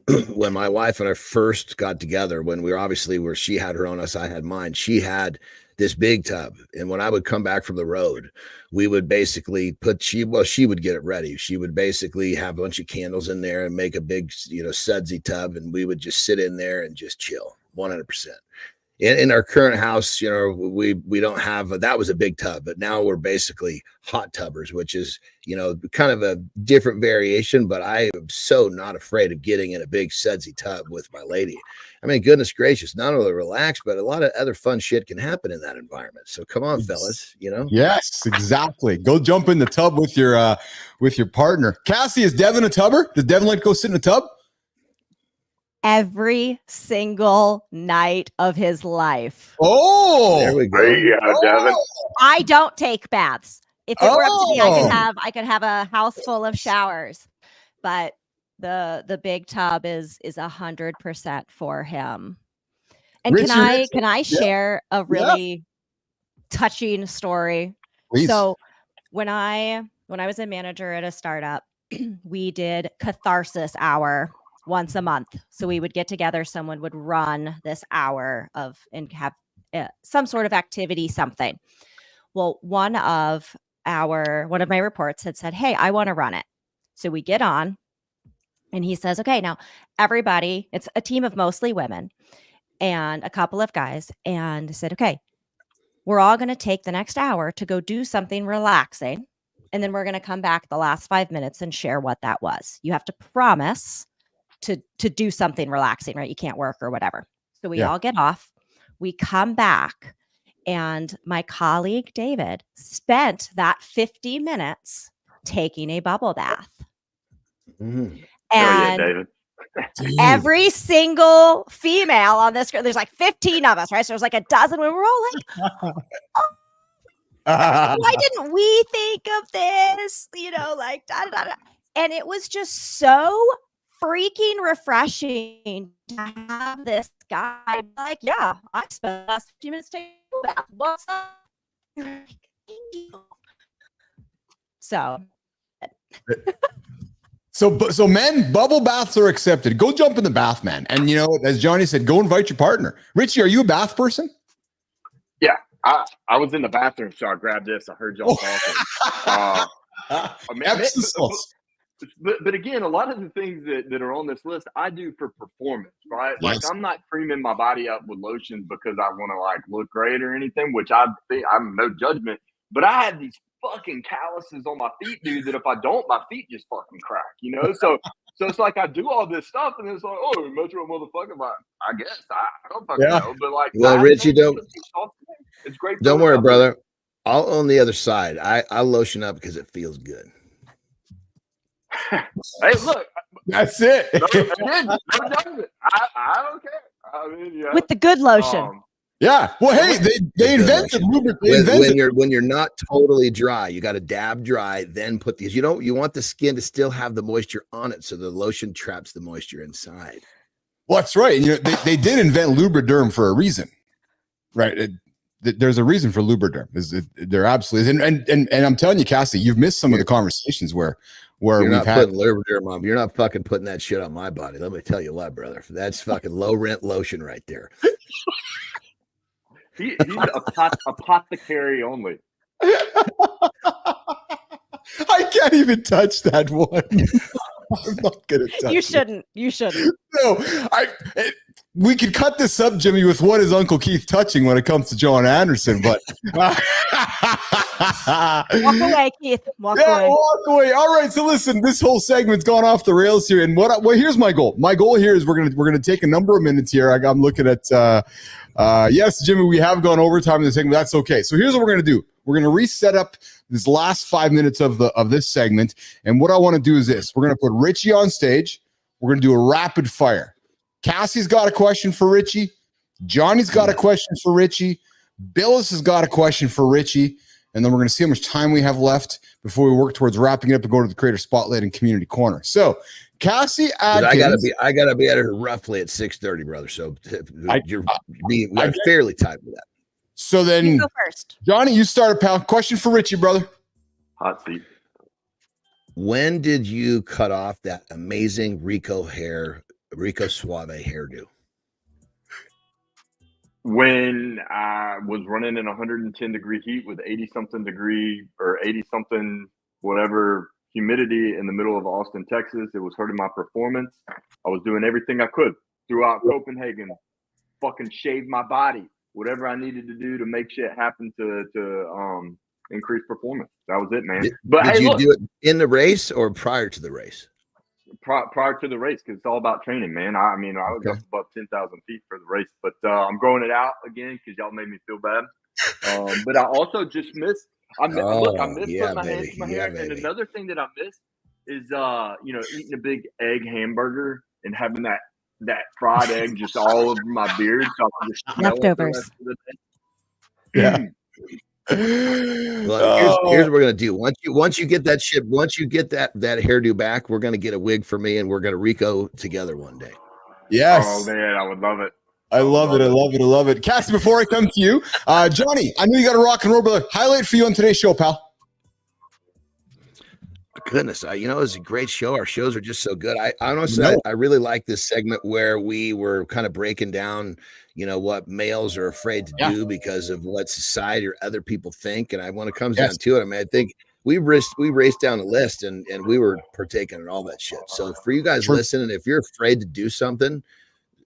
my wife and I first got together, when we were obviously where she had her own, I had mine, she had this big tub. And when I would come back from the road, we would basically she would get it ready. She would basically have a bunch of candles in there and make a big, sudsy tub. And we would just sit in there and just chill 100%. In our current house, we don't have that was a big tub, but now we're basically hot tubbers, which is, kind of a different variation. But I am so not afraid of getting in a big sudsy tub with my lady. I mean, goodness gracious, not only relax, but a lot of other fun shit can happen in that environment. So come on, fellas, Yes, exactly. Go jump in the tub with your partner. Cassie, is Devin a tubber? Does Devin like to go sit in a tub? Every single night of his life. Oh, there we go. Devin. I don't take baths. If it were up to me, I could have a house full of showers. But the big tub is 100% for him. And Richie, can I share a really touching story? Please. So when I was a manager at a startup, we did catharsis hour once a month. So we would get together, someone would run this hour and have some sort of activity, something. Well, one of my reports had said, hey, I want to run it. So we get on and he says, okay, now everybody, it's a team of mostly women and a couple of guys, and said, okay, we're all going to take the next hour to go do something relaxing. And then we're going to come back the last 5 minutes and share what that was. You have to promise to do something relaxing, right? You can't work or whatever. So we all get off, we come back, and my colleague David spent that 50 minutes taking a bubble bath. And David. Every single female on this, there's like 15 of us, right? So there's like a dozen when we're all like, oh, why didn't we think of this? Like da da da. And it was just so freaking refreshing to have this guy like, yeah, I spent the last 50 minutes taking a bath. What's up? So men, bubble baths are accepted. Go jump in the bath, man. And as Johnny said, go invite your partner. Richie, are you a bath person? Yeah, I was in the bathroom, so I grabbed this. I heard y'all talking. But again, a lot of the things that are on this list, I do for performance, right? Yes. Like I'm not creaming my body up with lotion because I want to like look great or anything, which I think I'm no judgment. But I have these fucking calluses on my feet, dude, that if I don't, my feet just fucking crack, So it's like I do all this stuff, and it's like, oh, Metro motherfucker, like, I guess I don't fucking know, but like, well, Richie, it's great. Don't worry, brother. I'll own the other side. I lotion up because it feels good. Hey, look, that's it. I don't care. I mean, with the good lotion. Yeah. Well, hey, they invented lubricant. When you're not totally dry, you got to dab dry, then put these. You want the skin to still have the moisture on it, so the lotion traps the moisture inside. Well, that's right. They did invent Lubriderm for a reason, right? There's a reason for Lubriderm. There absolutely is. And I'm telling you, Cassie, you've missed some of the conversations where you're not putting Lubriderm on. You're not fucking putting that shit on my body. Let me tell you what, brother. That's fucking low rent lotion right there. He's apothecary only. I can't even touch that one. I'm not gonna touch You shouldn't. No, we could cut this up, Jimmy, with what is Uncle Keith touching when it comes to John Anderson, but walk away, Keith. Walk away. Walk away. All right. So listen, this whole segment's gone off the rails here, and well, here's my goal. My goal here is we're gonna take a number of minutes here. I'm looking at. Yes, Jimmy, we have gone overtime in the segment. That's okay. So here's what we're gonna do. We're gonna reset up this last 5 minutes of this segment, and what I want to do is this: we're gonna put Richie on stage. We're gonna do a rapid fire. Cassie's got a question for Richie. Johnny's got a question for Richie. Bilous has got a question for Richie. And then we're going to see how much time we have left before we work towards wrapping it up and go to the Creator Spotlight and Community Corner. So, Cassie Adkins. I gotta be at her roughly at 6:30, brother. So you're fairly tight with that. So then, you go first. Johnny, you start, pal. Question for Richie, brother. Hot seat. When did you cut off that amazing Rico Suave hairdo? When I was running in 110 degree heat with 80 something degree or 80 something whatever humidity in the middle of Austin, Texas, it was hurting my performance. I was doing everything I could throughout Copenhagen, fucking shave my body, whatever I needed to do to make shit happen to increase performance. That was it, man. Did you do it in the race or prior to the race? Prior to the race, because it's all about training, man. I was up above 10,000 feet for the race, but I'm growing it out again because y'all made me feel bad. But I also just missed. I missed putting my hands in my hair. And another thing that I missed is eating a big egg hamburger and having that fried egg just all over my beard. So I can just smell leftovers. Yeah. Well, here's what we're gonna do. Once you get that hairdo back, we're gonna get a wig for me, and we're gonna Rico together one day. Yes. Oh man, I would love it. I love it. Cassie, before I come to you, Johnny, I know you got a rock and roll, brother. Highlight for you on today's show, pal. Goodness, it was a great show. Our shows are just so good. I honestly, I really like this segment where we were kind of breaking down, what males are afraid to do because of what society or other people think. And when it comes down to it, I think we raced down a list and we were partaking in all that shit. So for you guys listening, if you're afraid to do something,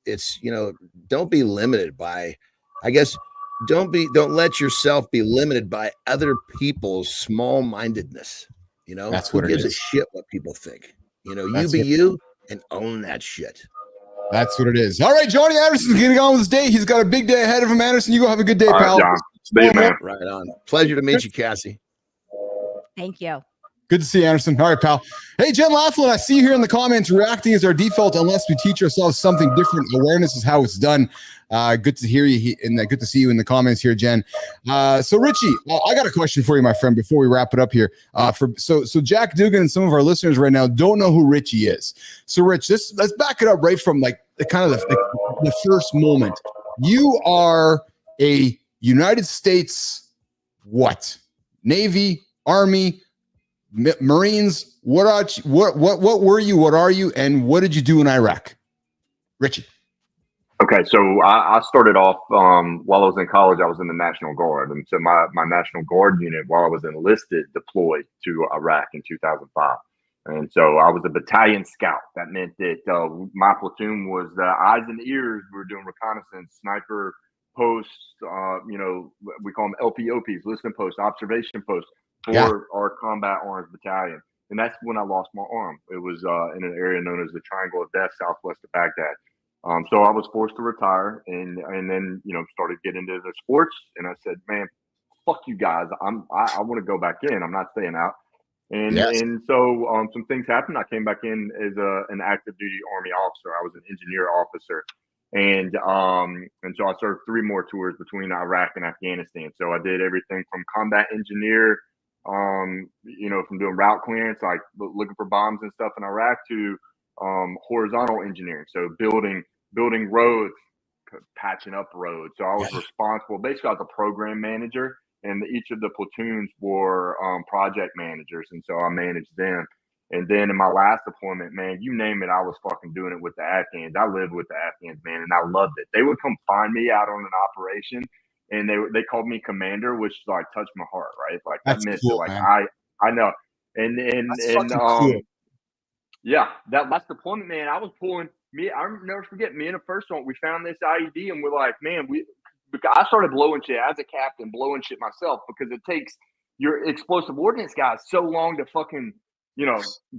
it's, don't be limited by, don't let yourself be limited by other people's small-mindedness. That's who what gives it a is. shit what people think. You be you and own that shit. That's what it is. All right, Johnny Anderson's getting on with his day. He's got a big day ahead of him. Anderson, you go have a good day, pal. John. See you, man. Right on. Pleasure to meet you, Cassie. Thank you. Good to see you, Anderson. All right, pal. Hey, Jen Laughlin, I see you here in the comments. Reacting is our default unless we teach ourselves something different. Awareness is how it's done. Good to hear you, and good to see you in the comments here, Jen. So, Richie, I got a question for you, my friend, before we wrap it up here. So Jack Dugan and some of our listeners right now don't know who Richie is. So, Rich, let's back it up right from the first moment. You are a United States what? Navy, Army, Marines. What were you? What are you? And what did you do in Iraq, Richie? Okay, so I started off while I was in college. I was in the National Guard, and so my National Guard unit, while I was enlisted, deployed to Iraq in 2005. And so I was a battalion scout. That meant that my platoon was the eyes and ears. We were doing reconnaissance, sniper posts. We call them LPOPs, listening posts, observation posts for our combat arms battalion. And that's when I lost my arm. It was in an area known as the Triangle of Death, southwest of Baghdad. So I was forced to retire and then, started getting into the sports. And I said, man, fuck you guys. I want to go back in. I'm not staying out. And so some things happened. I came back in as an active duty Army officer. I was an engineer officer. And so I served 3 more tours between Iraq and Afghanistan. So I did everything from combat engineer, from doing route clearance, like looking for bombs and stuff in Iraq, to horizontal engineering. So building roads, patching up roads. So I was responsible. Basically, I was a program manager, and each of the platoons were project managers, and so I managed them. And then in my last deployment, man, you name it, I was fucking doing it with the Adkins. I lived with the Adkins, man, and I loved it. They would come find me out on an operation, and they called me commander, which touched my heart, right? Like that meant cool, that, I know. And cool. Yeah, that last deployment, man, I was pulling I'll never forget, me and the first one, we found this IED and we're like, man, I started blowing shit as a captain, blowing shit myself, because it takes your explosive ordnance guys so long to fucking,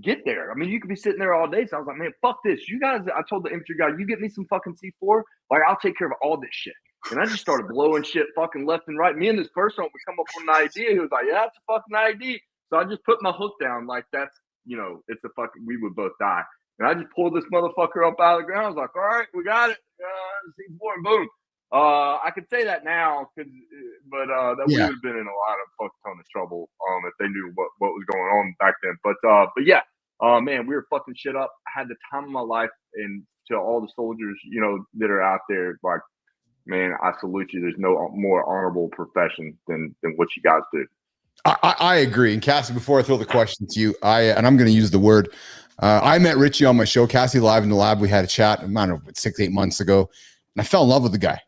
get there. I mean, you could be sitting there all day. So I was like, man, fuck this. You guys, I told the infantry guy, you get me some fucking C4, like I'll take care of all this shit. And I just started blowing shit fucking left and right. Me and this first one would come up with an idea. He was like, yeah, it's a fucking ID. So I just put my hook down like that's, it's a fucking, we would both die. And I just pulled this motherfucker up out of the ground. I was like, all right, we got it. C4, boom. I could say that now, but we would have been in a lot of fuck ton of trouble if they knew what was going on back then. But yeah, man, we were fucking shit up. I had the time of my life, and to all the soldiers, that are out there, like, man, I salute you. There's no more honorable profession than what you guys do. I agree. And Cassie, before I throw the question to you, and I'm going to use the word. I met Richie on my show, Cassie Live in the Lab. We had a chat, I don't know, 6-8 months ago, and I fell in love with the guy.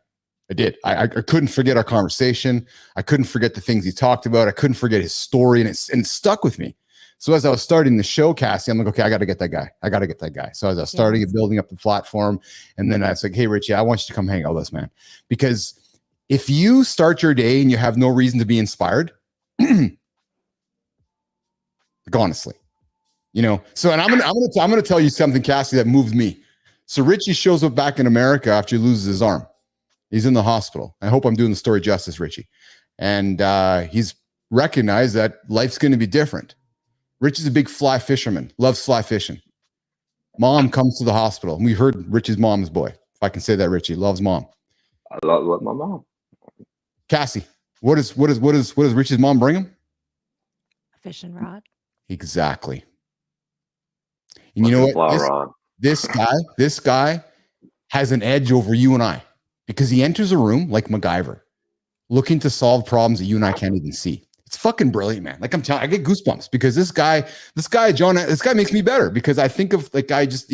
I did. I couldn't forget our conversation. I couldn't forget the things he talked about. I couldn't forget his story, and it stuck with me. So as I was starting the show, Cassie, I'm like, okay, I got to get that guy. So as I was starting and building up the platform, and then I was like, hey, Richie, I want you to come hang out with us, man. Because if you start your day and you have no reason to be inspired, like honestly, so, and I'm gonna tell you something, Cassie, that moved me. So Richie shows up back in America after he loses his arm. He's in the hospital. I hope I'm doing the story justice, Richie. And he's recognized that life's going to be different. Richie's a big fly fisherman, loves fly fishing. Mom comes to the hospital. And we heard Richie's mom's boy. If I can say that, Richie loves mom. I love my mom. Cassie, what does Richie's mom bring him? A fishing rod. Exactly. And you know what? This guy has an edge over you and I, because he enters a room like MacGyver, looking to solve problems that you and I can't even see. It's fucking brilliant, man. Like I'm telling, I get goosebumps because this guy, John, this guy makes me better, because I think of like, I just,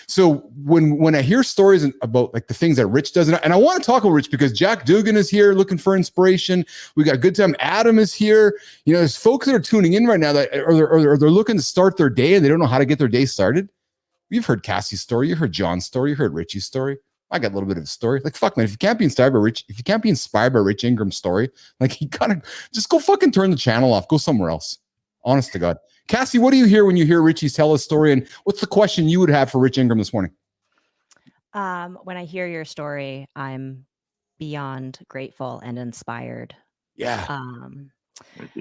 so when I hear stories about like the things that Rich does, and I want to talk about Rich because Jack Dugan is here looking for inspiration. We got Good Time. Adam is here. There's folks that are tuning in right now that or they're looking to start their day and they don't know how to get their day started. You've heard Cassie's story. You heard John's story. You heard Richie's story. I got a little bit of a story. Like, fuck, man, if you can't be inspired by Rich Ingram's story, like, you gotta just go fucking turn the channel off. Go somewhere else. Honest to God. Cassie, what do you hear when you hear Richie tell his story? And what's the question you would have for Rich Ingram this morning? When I hear your story, I'm beyond grateful and inspired. Yeah.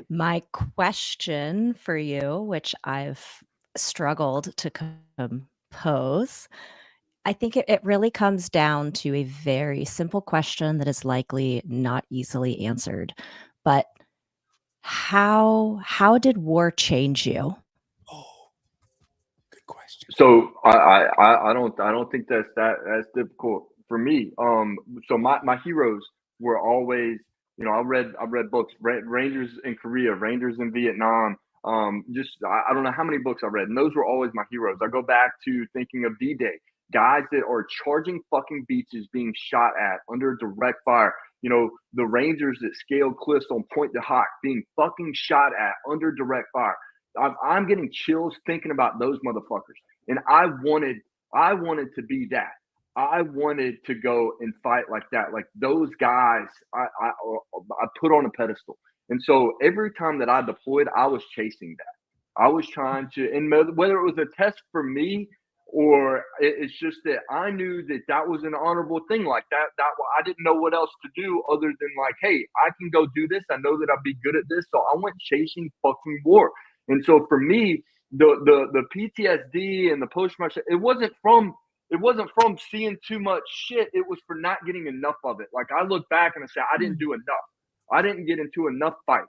My question for you, which I've struggled to compose, I think it really comes down to a very simple question that is likely not easily answered. But how did war change you? Oh, good question. So I don't think that's difficult for me. So my heroes were always, I read books, Rangers in Korea, Rangers in Vietnam. I don't know how many books I read, and those were always my heroes. I go back to thinking of D-Day. Guys that are charging fucking beaches, being shot at under direct fire. The Rangers that scaled cliffs on Point de Hoc, being fucking shot at under direct fire. I'm getting chills thinking about those motherfuckers. And I wanted to be that. I wanted to go and fight like that. Like those guys, I put on a pedestal. And so every time that I deployed, I was chasing that. I was trying to, and whether it was a test for me, or it's just that I knew that was an honorable thing. Like that I didn't know what else to do other than like, hey, I can go do this. I know that I'd be good at this. So I went chasing fucking war. And so for me, the PTSD and the post-traumatic, it wasn't from seeing too much shit. It was for not getting enough of it. Like I look back and I say, I didn't do enough. I didn't get into enough fights.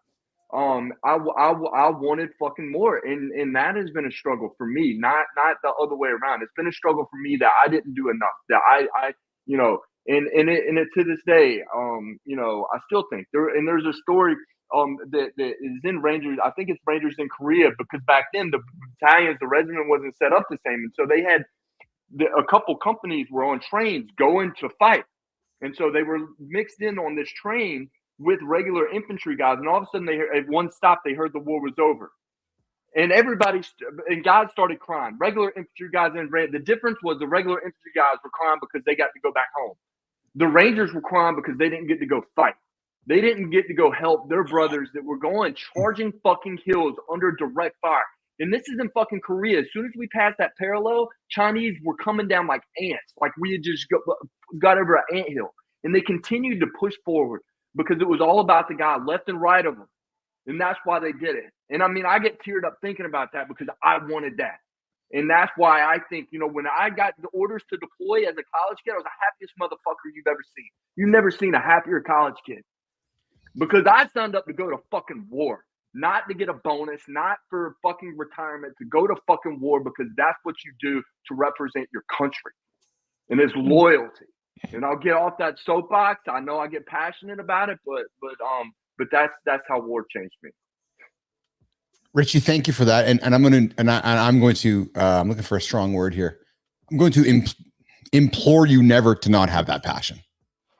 I wanted fucking more, and that has been a struggle for me, not the other way around. It's been a struggle for me that I didn't do enough, that I to this day, I still think there's a story that is in Rangers. I think it's Rangers in Korea, because back then the battalions, the regiment wasn't set up the same, and so they had a couple companies were on trains going to fight, and so they were mixed in on this train with regular infantry guys, and all of a sudden at one stop they heard the war was over, And and guys started crying. Regular infantry guys and the difference was the regular infantry guys were crying because they got to go back home. The Rangers were crying because they didn't get to go fight. They didn't get to go help their brothers that were going charging fucking hills under direct fire. And this is in fucking Korea. As soon as we passed that parallel, Chinese were coming down like ants, like we had just got over an anthill. And they continued to push forward because it was all about the guy left and right of them. And that's why they did it. And I mean, I get teared up thinking about that because I wanted that. And that's why I think, when I got the orders to deploy as a college kid, I was the happiest motherfucker you've ever seen. You've never seen a happier college kid. Because I signed up to go to fucking war, not to get a bonus, not for fucking retirement, to go to fucking war because that's what you do to represent your country. And it's loyalty. And I'll get off that soapbox. I know I get passionate about it, but that's how war changed me. Richie, thank you for that. And I'm going to I'm looking for a strong word here. I'm going to implore you never to not have that passion.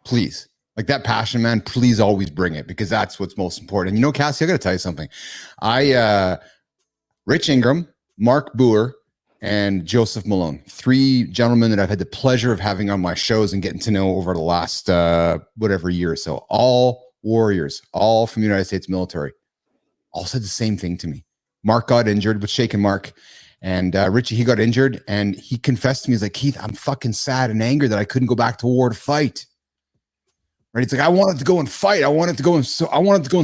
Please. Like that passion, man, please always bring it because that's what's most important. And Cassie, I got to tell you something. Rich Ingram, Mark Boer, and Joseph Malone, 3 gentlemen that I've had the pleasure of having on my shows and getting to know over the last year or so. All warriors, all from the United States military. All said the same thing to me. Mark got injured with Shaken Mark, and Richie, he got injured, and he confessed to me, he's like, Keith, I'm fucking sad and angry that I couldn't go back to war to fight. Right? It's like, I wanted to go and fight. I wanted to go and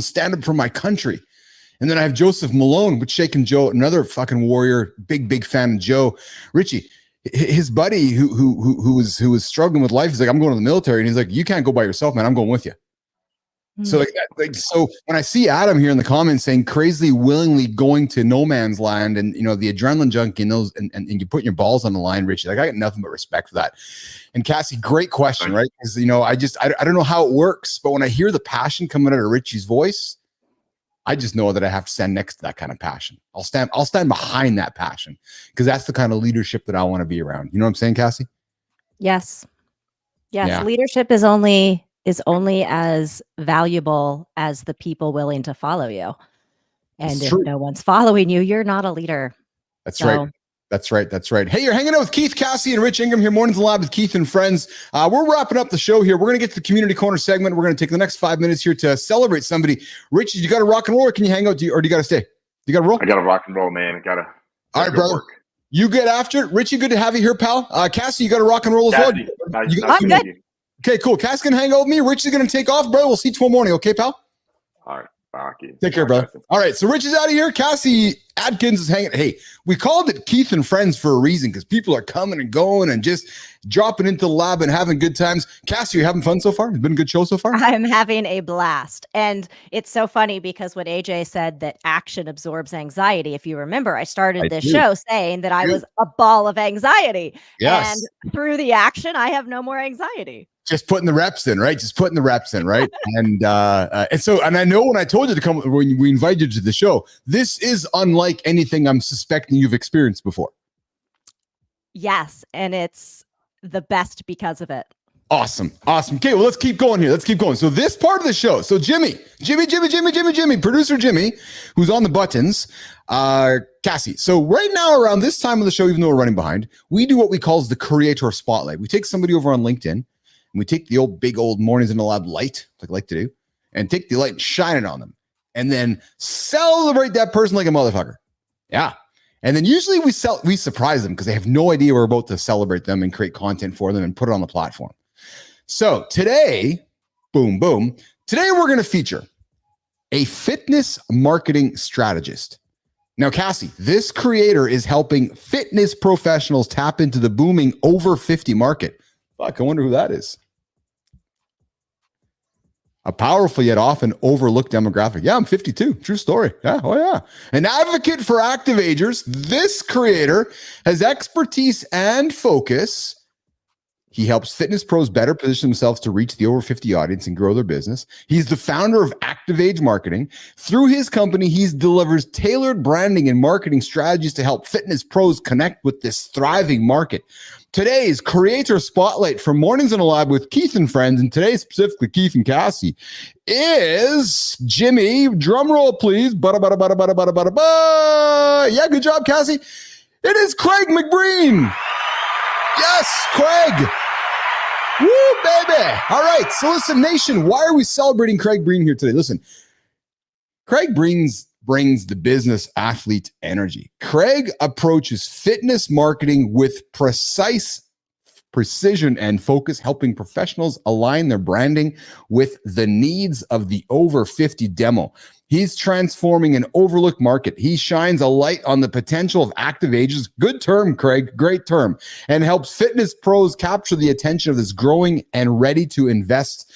stand up for my country. And then I have Joseph Malone with Shaken Joe, another fucking warrior, big fan of Joe. Richie, his buddy who was struggling with life, he's like, I'm going to the military, and he's like, you can't go by yourself, man. I'm going with you. So so when I see Adam here in the comments saying crazily willingly going to no man's land and the adrenaline junkie and those and you putting your balls on the line, Richie, like I got nothing but respect for that. And Cassie, great question, right? Because I don't know how it works, but when I hear the passion coming out of Richie's voice, I just know that I have to stand next to that kind of passion. I'll stand behind that passion because that's the kind of leadership that I want to be around. You know what I'm saying, Cassie? Yes. Yeah. Leadership is only as valuable as the people willing to follow you. And if no one's following you, you're not a leader. That's right. That's right. Hey, you're hanging out with Keith, Cassie, and Rich Ingram here. Mornings in the Lab with Keith and friends. We're wrapping up the show here. We're going to get to the community corner segment. We're going to take the next 5 minutes here to celebrate somebody. Rich, you got to rock and roll, or can you hang out? Or do you got to stay? You got to roll? I got to rock and roll, man. All right, brother. Work. You get after it. Richie, good to have you here, pal. Cassie, you got to rock and roll as well. I'm good. Okay, cool. Cass can hang out with me. Rich is going to take off, bro. We'll see you tomorrow morning. Okay, pal? All right. Take care, brother. All right, so Rich is out of here. Cassie Adkins is hanging. Hey, we called it Keith and Friends for a reason because people are coming and going and just dropping into the lab and having good times. Cassie, are you having fun so far? It's been a good show so far? I'm having a blast. And it's so funny because when AJ said that action absorbs anxiety, if you remember, I started this show saying that I was a ball of anxiety. Yes. And through the action, I have no more anxiety. Just putting the reps in, right? Right. And I know when I told you to come, when we invited you to the show, this is unlike anything I'm suspecting you've experienced before. Yes. And it's the best because of it. Awesome. Okay, well, let's keep going here. So this part of the show. So Jimmy, producer Jimmy, who's on the buttons, Cassie. So right now around this time of the show, even though we're running behind, we do what we call the creator spotlight. We take somebody over on LinkedIn and we take the big old Mornings in the Lab light, like I like to do, and take the light and shine it on them and then celebrate that person like a motherfucker. Yeah. And then usually we surprise them because they have no idea we're about to celebrate them and create content for them and put it on the platform. So today, boom, today we're going to feature a fitness marketing strategist. Now, Cassie, this creator is helping fitness professionals tap into the booming over 50 market. Fuck, I wonder who that is. A powerful yet often overlooked demographic. Yeah, I'm 52. True story. Yeah. Oh, yeah. An advocate for active agers, this creator has expertise and focus. He helps fitness pros better position themselves to reach the over 50 audience and grow their business. He's the founder of Active Age Marketing. Through his company, he delivers tailored branding and marketing strategies to help fitness pros connect with this thriving market. Today's Creator Spotlight for Mornings in a Lab with Keith and Friends, and today specifically Keith and Cassie, is Jimmy. Drum roll, please. Yeah, good job, Cassie. It is Craig McBreen. Yes, Craig. Woo, baby. All right. So listen, nation, why are we celebrating Craig Breen here today? Listen, Craig brings the business athlete energy. Craig approaches fitness marketing with precision and focus, helping professionals align their branding with the needs of the over 50 demo. He's transforming an overlooked market. He shines a light on the potential of active ages. Good term, Craig. Great term. And helps fitness pros capture the attention of this growing and ready to invest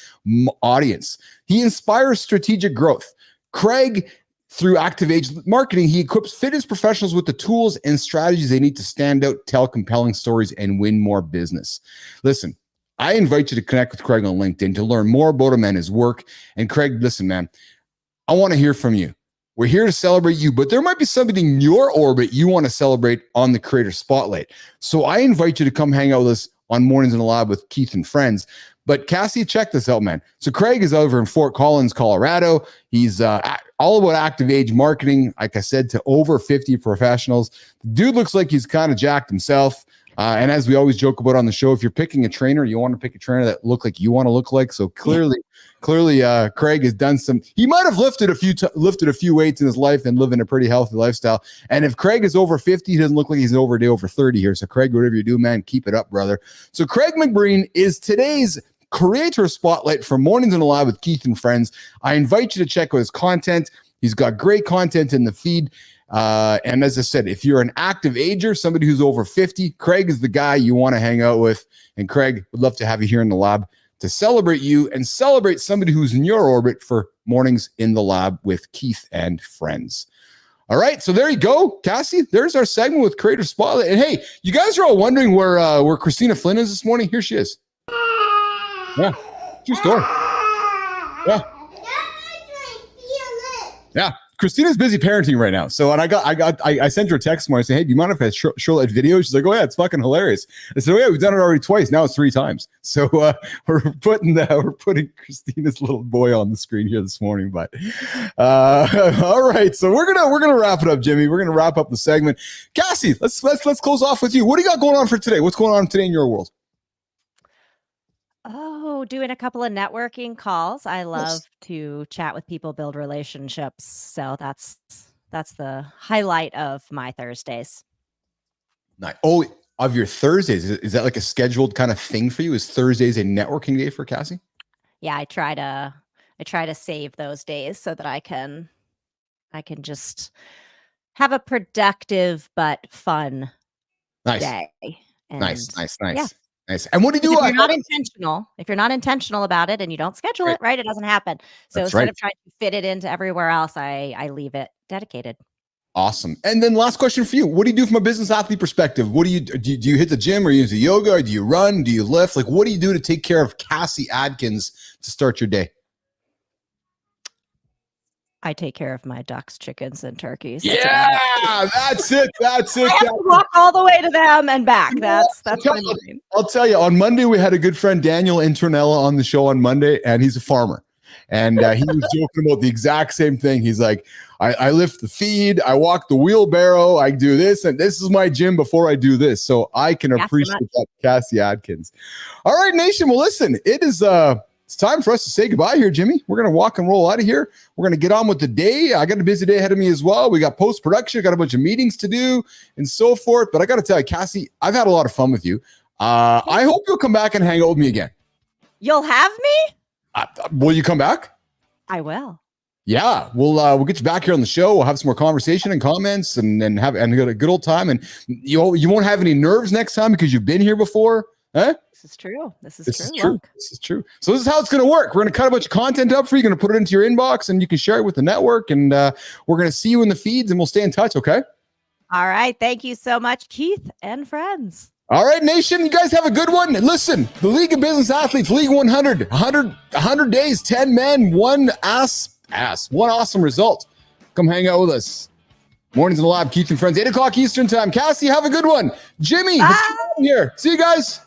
audience. He inspires strategic growth. Craig, through Active Age Marketing, he equips fitness professionals with the tools and strategies they need to stand out, tell compelling stories, and win more business. Listen, I invite you to connect with Craig on LinkedIn to learn more about him and his work. And Craig, listen, man, I want to hear from you. We're here to celebrate you, but there might be somebody in your orbit you want to celebrate on the Creator Spotlight. So I invite you to come hang out with us on Mornings in the Lab with Keith and Friends. But Cassie, check this out, man. So Craig is over in Fort Collins, Colorado. He's all about active age marketing, like I said, to over 50 professionals. The dude looks like he's kind of jacked himself. And as we always joke about on the show, if you're picking a trainer, you want to pick a trainer that look like you want to look like. So clearly, Craig has done some. He might have lifted a few weights in his life and living a pretty healthy lifestyle. And if Craig is over 50, he doesn't look like he's over 30 here. So Craig, whatever you do, man, keep it up, brother. So Craig McBreen is today's Creator Spotlight for Mornings in the Lab with Keith and Friends. I invite you to check out his content. He's got great content in the feed. And as I said, if you're an active ager, somebody who's over 50, Craig is the guy you want to hang out with. And Craig, would love to have you here in the lab to celebrate you and celebrate somebody who's in your orbit for Mornings in the Lab with Keith and Friends. All right, so there you go, Cassie. There's our segment with Creator Spotlight. And hey, you guys are all wondering where Christina Flynn is this morning. Here she is. Yeah, true story. Yeah. Christina's busy parenting right now. So, and I sent her a text morning saying, hey, do you mind if I show that video? She's like, oh yeah, it's fucking hilarious. I said, oh yeah, we've done it already twice. Now it's 3 times. So we're putting Christina's little boy on the screen here this morning. But all right, so we're gonna wrap it up, Jimmy. We're gonna wrap up the segment. Cassie, let's close off with you. What do you got going on for today? What's going on today in your world? Oh, doing a couple of networking calls. I love to chat with people, build relationships. So that's the highlight of my Thursdays. Nice. Oh, of your Thursdays, is that like a scheduled kind of thing for you? Is Thursdays a networking day for Cassie? Yeah, I try to save those days so that I can just have a productive but fun day. And nice. Yeah. Nice. And what do you do? If you're not intentional about it and you don't schedule it, right, it doesn't happen. So instead of trying to fit it into everywhere else, I leave it dedicated. Awesome. And then last question for you. What do you do from a business athlete perspective? What do you hit the gym, or you use yoga, or do you run? Do you lift? Like, what do you do to take care of Cassie Adkins to start your day? I take care of my ducks, chickens, and turkeys. That's it. I have to walk all the way to them and back. That's my line. I'll tell you, on Monday, we had a good friend, Daniel Internella, on the show on Monday, and he's a farmer. And he was joking about the exact same thing. He's like, I lift the feed, I walk the wheelbarrow, I do this, and this is my gym before I do this. So I can appreciate that, Cassie Adkins. All right, nation. Well, listen, it's time for us to say goodbye here, Jimmy. We're going to walk and roll out of here. We're going to get on with the day. I got a busy day ahead of me as well. We got post-production, got a bunch of meetings to do and so forth. But I got to tell you, Cassie, I've had a lot of fun with you. I hope you'll come back and hang out with me again. You'll have me? Will you come back? I will. Yeah, we'll get you back here on the show. We'll have some more conversation and comments and have a good old time. And you won't have any nerves next time because you've been here before. Huh? This is true. This is true. So this is how it's going to work. We're going to cut a bunch of content up for you. You're going to put it into your inbox and you can share it with the network. And we're going to see you in the feeds and we'll stay in touch. Okay. All right. Thank you so much, Keith and Friends. All right, nation, you guys have a good one. Listen, the League of Business Athletes, League 100 days, 10 men, one awesome result. Come hang out with us. Mornings in the Lab, Keith and Friends, 8 o'clock Eastern time. Cassie, have a good one. Jimmy, let's get out of here. See you guys.